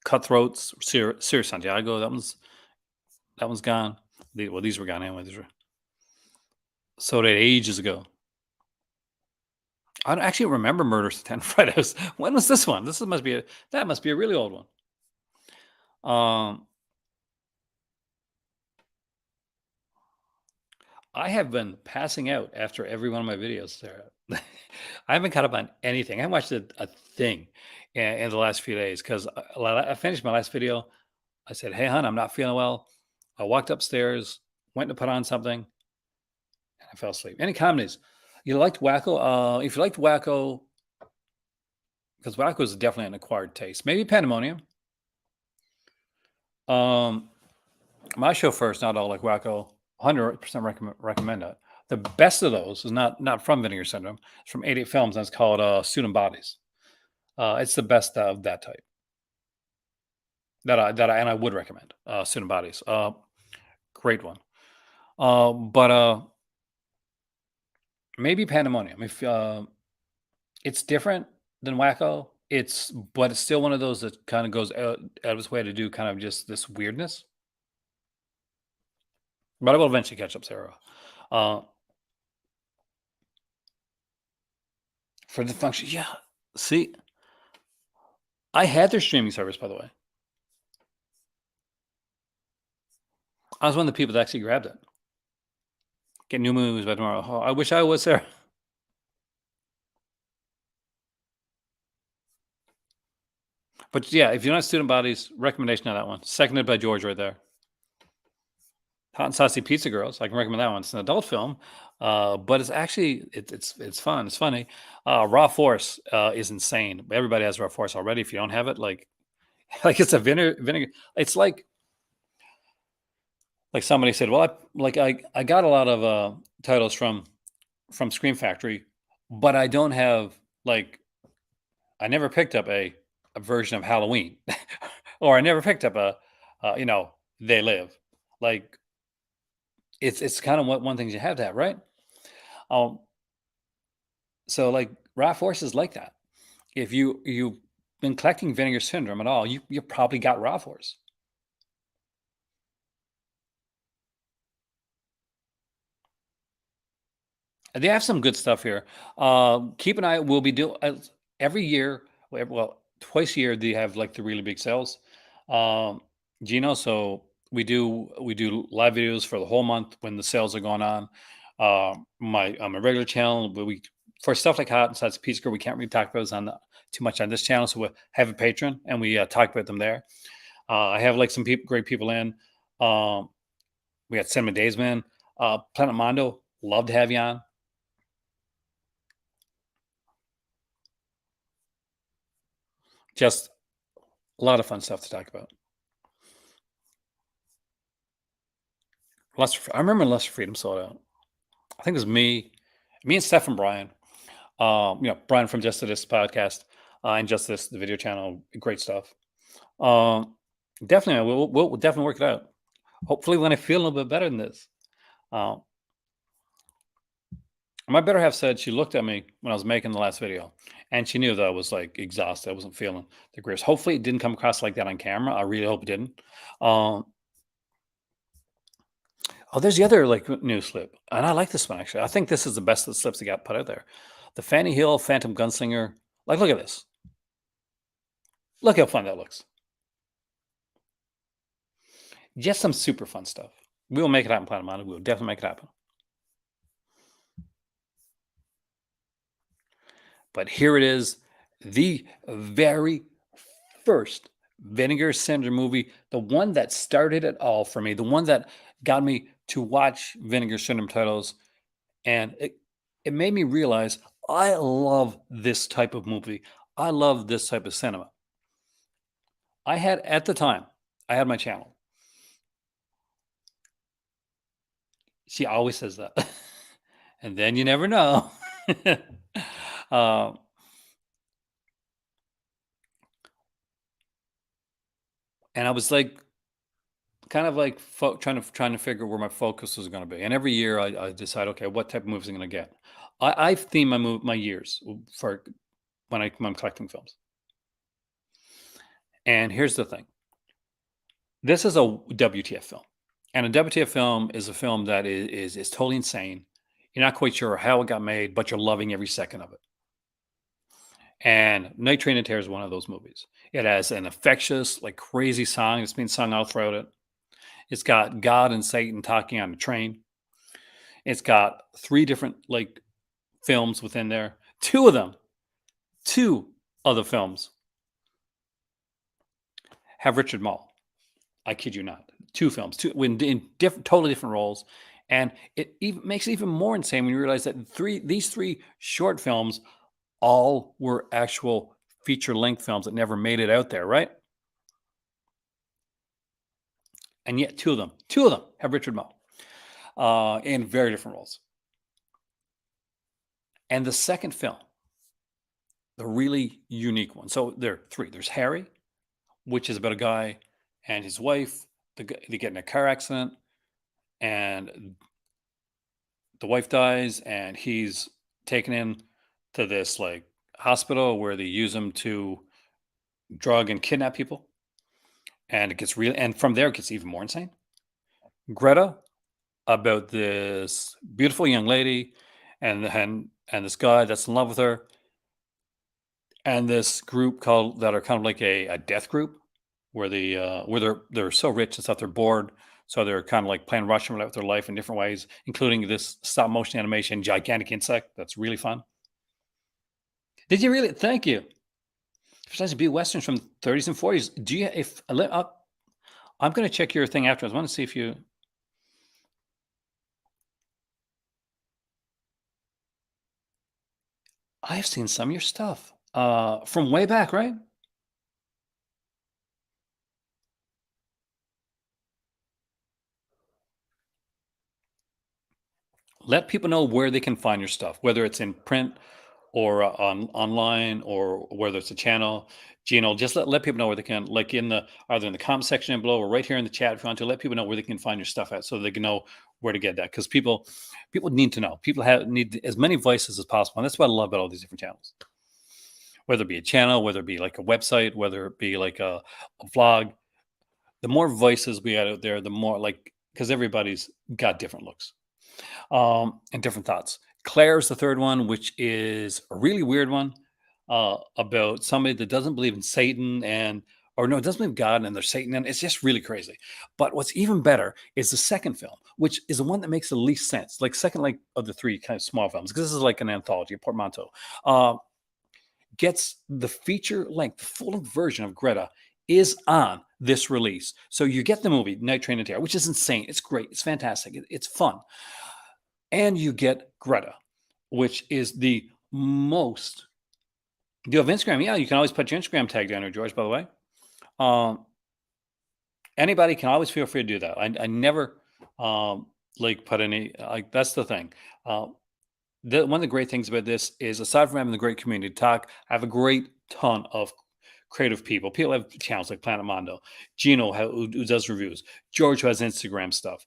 Cutthroats, Sir Santiago. That one's gone. These were gone anyway. These were sold it ages ago. I don't actually remember Murders at 10 Fridays. When was this one? That must be a really old one. I have been passing out after every one of my videos, Sarah. I haven't caught up on anything. I haven't watched a thing in the last few days because I finished my last video. I said, "Hey, hon, I'm not feeling well." I walked upstairs, went to put on something, and I fell asleep. Any comedies? You liked Wacko? If you liked Wacko, because Wacko is definitely an acquired taste. Maybe Pandemonium. My show first, not all like Wacko. 100% recommend it. The best of those is not from Vinegar Syndrome. It's from 88 Films, and it's called Student Bodies. It's the best of that type and I would recommend Student Bodies. Great one. But maybe Pandemonium. If it's different than Wacko, but it's still one of those that kind of goes out of its way to do kind of just this weirdness. But I will eventually catch up, Sarah. For the function, yeah. See, I had their streaming service, by the way. I was one of the people that actually grabbed it. Get new movies by tomorrow. Oh, I wish I was there. But yeah, if you're not Student Bodies, recommendation on that one. Seconded by George right there. Hot and Saucy Pizza Girls. I can recommend that one. It's an adult film, but it's actually it's fun. It's funny. Raw Force is insane. Everybody has Raw Force already. If you don't have it, like like it's a vinegar. It's like somebody said. Well, I got a lot of titles from Scream Factory, but I don't have like I never picked up a version of Halloween, or I never picked up a They Live. Like it's kind of one thing you have to have, right? Um, so like raw force is like that. If you've been collecting Vinegar Syndrome at all, you probably got raw force. And they have some good stuff here. Keep an eye. We'll be doing every year. Well, twice a year they have like the really big sales. Um, Gino, so we do live videos for the whole month when the sales are going on. My on my regular channel, but we for stuff like Hot Inside's Pizza Girl, we can't really talk about this on too much on this channel. So we have a patron and we talk about them there. I have like some great people in. Um, we got Cinema Daysman, Planet Mondo. Love to have you on. Just a lot of fun stuff to talk about. I remember Lust for Freedom sold out. I think it was me and Steph and Brian. Brian from Just This podcast and Just This, the video channel. Great stuff. Um, Definitely, we'll definitely work it out. Hopefully, when I feel a little bit better than this. Um, my better half said she looked at me when I was making the last video, and she knew that I was like exhausted. I wasn't feeling the greatest. Hopefully, it didn't come across like that on camera. I really hope it didn't. Um, Oh, there's the other like new slip, and I like this one actually. I think this is the best of the slips that got put out there. The Fanny Hill Phantom Gunslinger. Like, look at this. Look how fun that looks. Just some super fun stuff. We will make it happen, Planet Mountain. We will definitely make it happen. But here it is, the very first Vinegar Syndrome movie, the one that started it all for me, the one that got me to watch Vinegar Syndrome titles, and it made me realize I love this type of movie. I love this type of cinema. I had at the time, I had my channel. She always says that. And then you never know. uh, and I was like, kind of like trying to figure where my focus was going to be. And every year I decide, okay, what type of movies I'm going to get. I've themed my years for when I'm collecting films. And here's the thing: this is a WTF film, and a WTF film is a film that is totally insane. You're not quite sure how it got made, but you're loving every second of it. And Night Train and Terror is one of those movies. It has an infectious, like crazy song that's being sung all throughout it. It's got God and Satan talking on a train. It's got three different like films within there. Two of the films have Richard Mall. I kid you not. Two films, two in different, totally different roles, and it even makes it even more insane when you realize that these three short films all were actual feature length films that never made it out there, right? And yet two of them have Richard Mall in very different roles. And the second film, the really unique one. So there are three. There's Harry, which is about a guy and his wife. They get in a car accident, and the wife dies, and he's taken in to this like hospital where they use him to drug and kidnap people. And it gets real, and from there it gets even more insane. Greta, about this beautiful young lady and this guy that's in love with her, and this group called that are kind of like a death group where they're so rich and stuff they're bored, so they're kind of like playing Russian roulette with their life in different ways, including this stop motion animation gigantic insect that's really fun. Did you really? Thank you. Besides be westerns from 30s and 40s. Do you? If I'm going to check your thing afterwards. I want to see if you. I've seen some of your stuff from way back, right? Let people know where they can find your stuff, whether it's in print or online, or whether it's a channel. Gino, just let people know where they can, like in the either in the comment section below or right here in the chat if you want to. Let people know where they can find your stuff at, so they can know where to get that. Because people need to know. People need as many voices as possible, and that's what I love about all these different channels. Whether it be a channel, whether it be like a website, whether it be like a vlog, the more voices we got out there, the more like, because everybody's got different looks and different thoughts. Claire's the third one, which is a really weird one about somebody that doesn't believe in Satan and, or no, doesn't believe God and there's Satan. And it's just really crazy. But what's even better is the second film, which is the one that makes the least sense. Like second, like of the three kind of small films, because this is like an anthology, a portmanteau. Uh, Gets the feature length, full length version of Greta is on this release. So you get the movie Night Train to Terror, which is insane. It's great. It's fantastic. It's fun. And you get Greta, which is the most. Do you have Instagram? Yeah, you can always put your Instagram tag down here, George, by the way. Um, Anybody can always feel free to do that. I never like put any, like, that's the thing. One of the great things about this is, aside from having the great community to talk, I have a great ton of creative people. People have channels like Planet Mondo, Gino who does reviews, George who has Instagram stuff,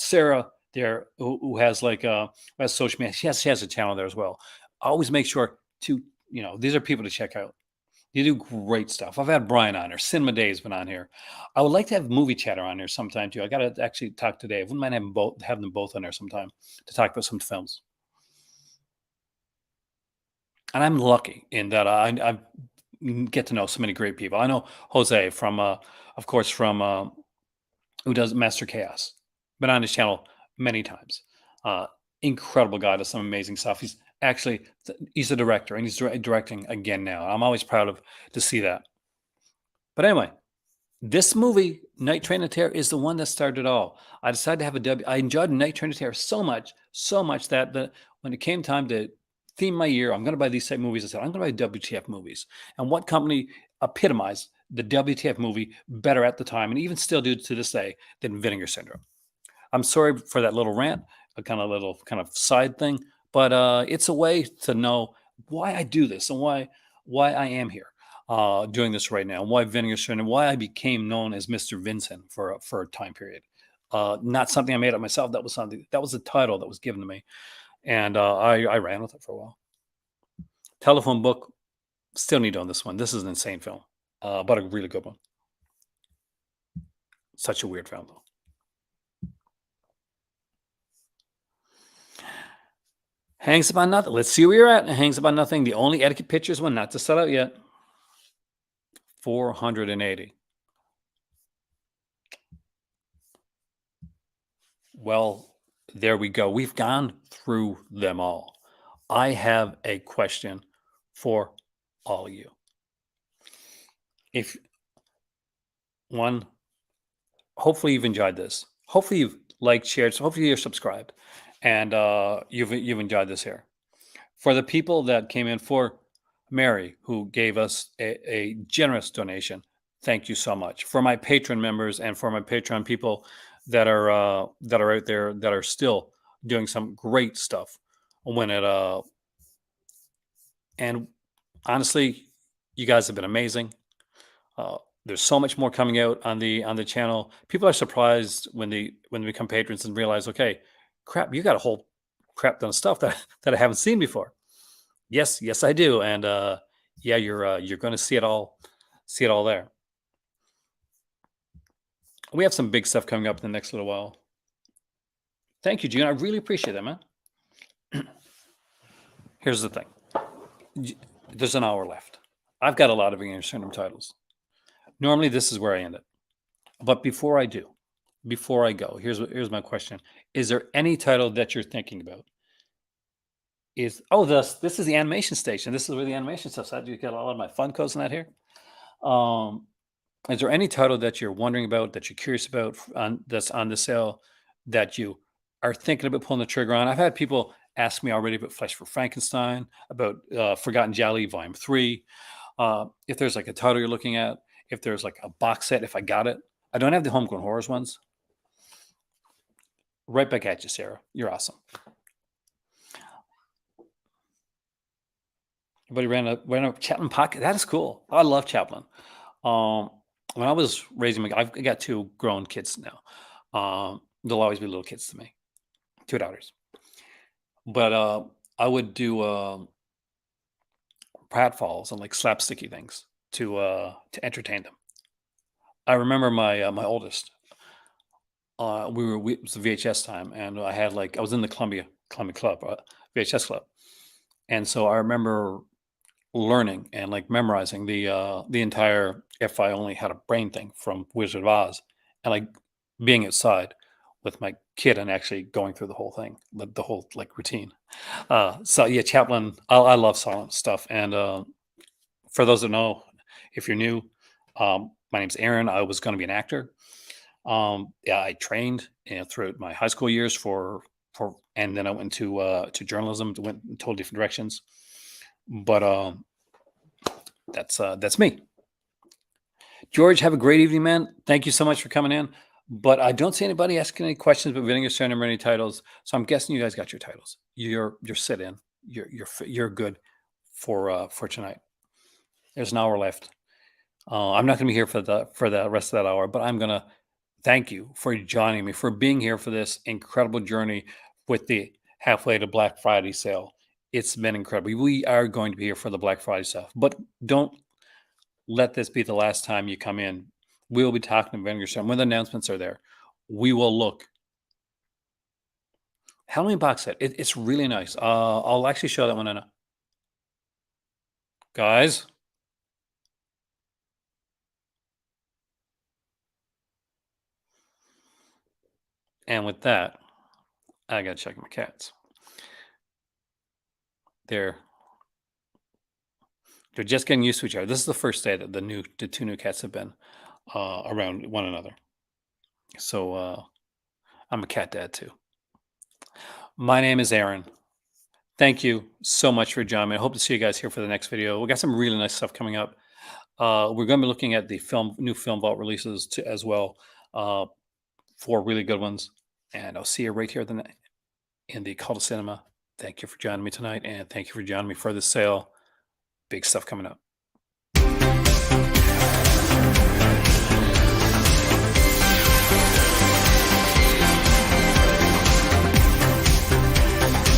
Sarah there who has like who has social media. She has a channel there as well. I always make sure to, these are people to check out. They do great stuff. I've had Brian on here. Cinema Day's been on here. I would like to have Movie Chatter on here sometime too. I got to actually talk today. I wouldn't mind having them both on there sometime to talk about some films. And I'm lucky in that I get to know so many great people. I know Jose from, of course, from who does Master Chaos. Been on his channel many times. Uh, Incredible guy, does some amazing stuff. He's a director, and he's directing again now. I'm always proud of to see that. But anyway, this movie, Night Train to Terror, is the one that started it all. I decided to have a W. I enjoyed Night Train to Terror so much that when it came time to theme my year, I'm going to buy these type movies. I said, I'm going to buy WTF movies. And what company epitomized the WTF movie better at the time, and even still do to this day, than Vinegar Syndrome? I'm sorry for that little rant, a kind of side thing, but it's a way to know why I do this and why I am here doing this right now, and why Vinegar Syndrome, and why I became known as Mr. Vincent for a time period. Not something I made up myself. That was a title that was given to me, and I ran with it for a while. Telephone Book, still need on this one. This is an insane film, but a really good one. Such a weird film though. Hangs Upon Nothing. Let's see where you're at. Hangs Upon Nothing. The only Etiquette Pictures one not to sell out yet. 480. Well, there we go. We've gone through them all. I have a question for all of you. If one, hopefully you've enjoyed this. Hopefully you've liked, shared. So hopefully you're subscribed, and you've enjoyed this here. For the people that came in, for Mary, who gave us a generous donation, thank you so much. For my patron members and for my Patreon people that are out there that are still doing some great stuff when it and honestly, you guys have been amazing. There's so much more coming out on the channel. People are surprised when they become patrons and realize, okay, crap, you got a whole crap ton of stuff that I haven't seen before. Yes, I do, and yeah, you're going to see it all there. We have some big stuff coming up in the next little while. Thank you, June. I really appreciate that, man. Here's the thing. There's an hour left. I've got a lot of English random titles. Normally, this is where I end it. But before I go, here's my question. Is there any title that you're thinking about? This is the animation station. This is where the animation stuff's at. You get a lot of my fun codes in that here. Is there any title that you're wondering about, that you're curious about, that's on the sale, that you are thinking about pulling the trigger on? I've had people asked me already about Flesh for Frankenstein, about Forgotten Jolly Volume 3. If there's like a title you're looking at, if there's like a box set, if I got it. I don't have the Homegrown Horrors ones. Right back at you, Sarah. You're awesome. Everybody ran a Chaplin pocket. That is cool. I love Chaplin. When I was raising I've got two grown kids now. They'll always be little kids to me, two daughters. But I would do pratfalls and like slapsticky things to entertain them. I remember my oldest. It was the VHS time, and I was in the Columbia Club, VHS Club, and so I remember learning and like memorizing the entire "If I Only Had a Brain" thing from Wizard of Oz, and like being outside with my kid and actually going through the whole thing, the whole like routine. So yeah, Chaplin. I love silent stuff, and for those that know, if you're new, my name's Aaron. I was going to be an actor. Yeah, I trained throughout my high school years and then I went to journalism. Went in totally different directions. But that's me. George, have a great evening, man. Thank you so much for coming in. But I don't see anybody asking any questions about Vinegar Syndrome or any titles. So I'm guessing you guys got your titles. You're sit in. You're good for tonight. There's an hour left. I'm not going to be here for the rest of that hour, but I'm going to thank you for joining me, for being here for this incredible journey with the halfway to Black Friday sale. It's been incredible. We are going to be here for the Black Friday stuff, but don't let this be the last time you come in. We'll be talking to Vinegar Syndrome when the announcements are there. We will look. Halloween box set. It's really nice. I'll actually show that one in a guys. And with that, I gotta check my cats. They're just getting used to each other. This is the first day that the two new cats have been around one another. So I'm a cat dad too. My name is Aaron. Thank you so much for joining me. I hope to see you guys here for the next video. We got some really nice stuff coming up. We're going to be looking at the new film vault releases as well, 4 really good ones. And I'll see you right here in the Cult of Cinema. Thank you for joining me tonight, and thank you for joining me for this sale. Big stuff coming up.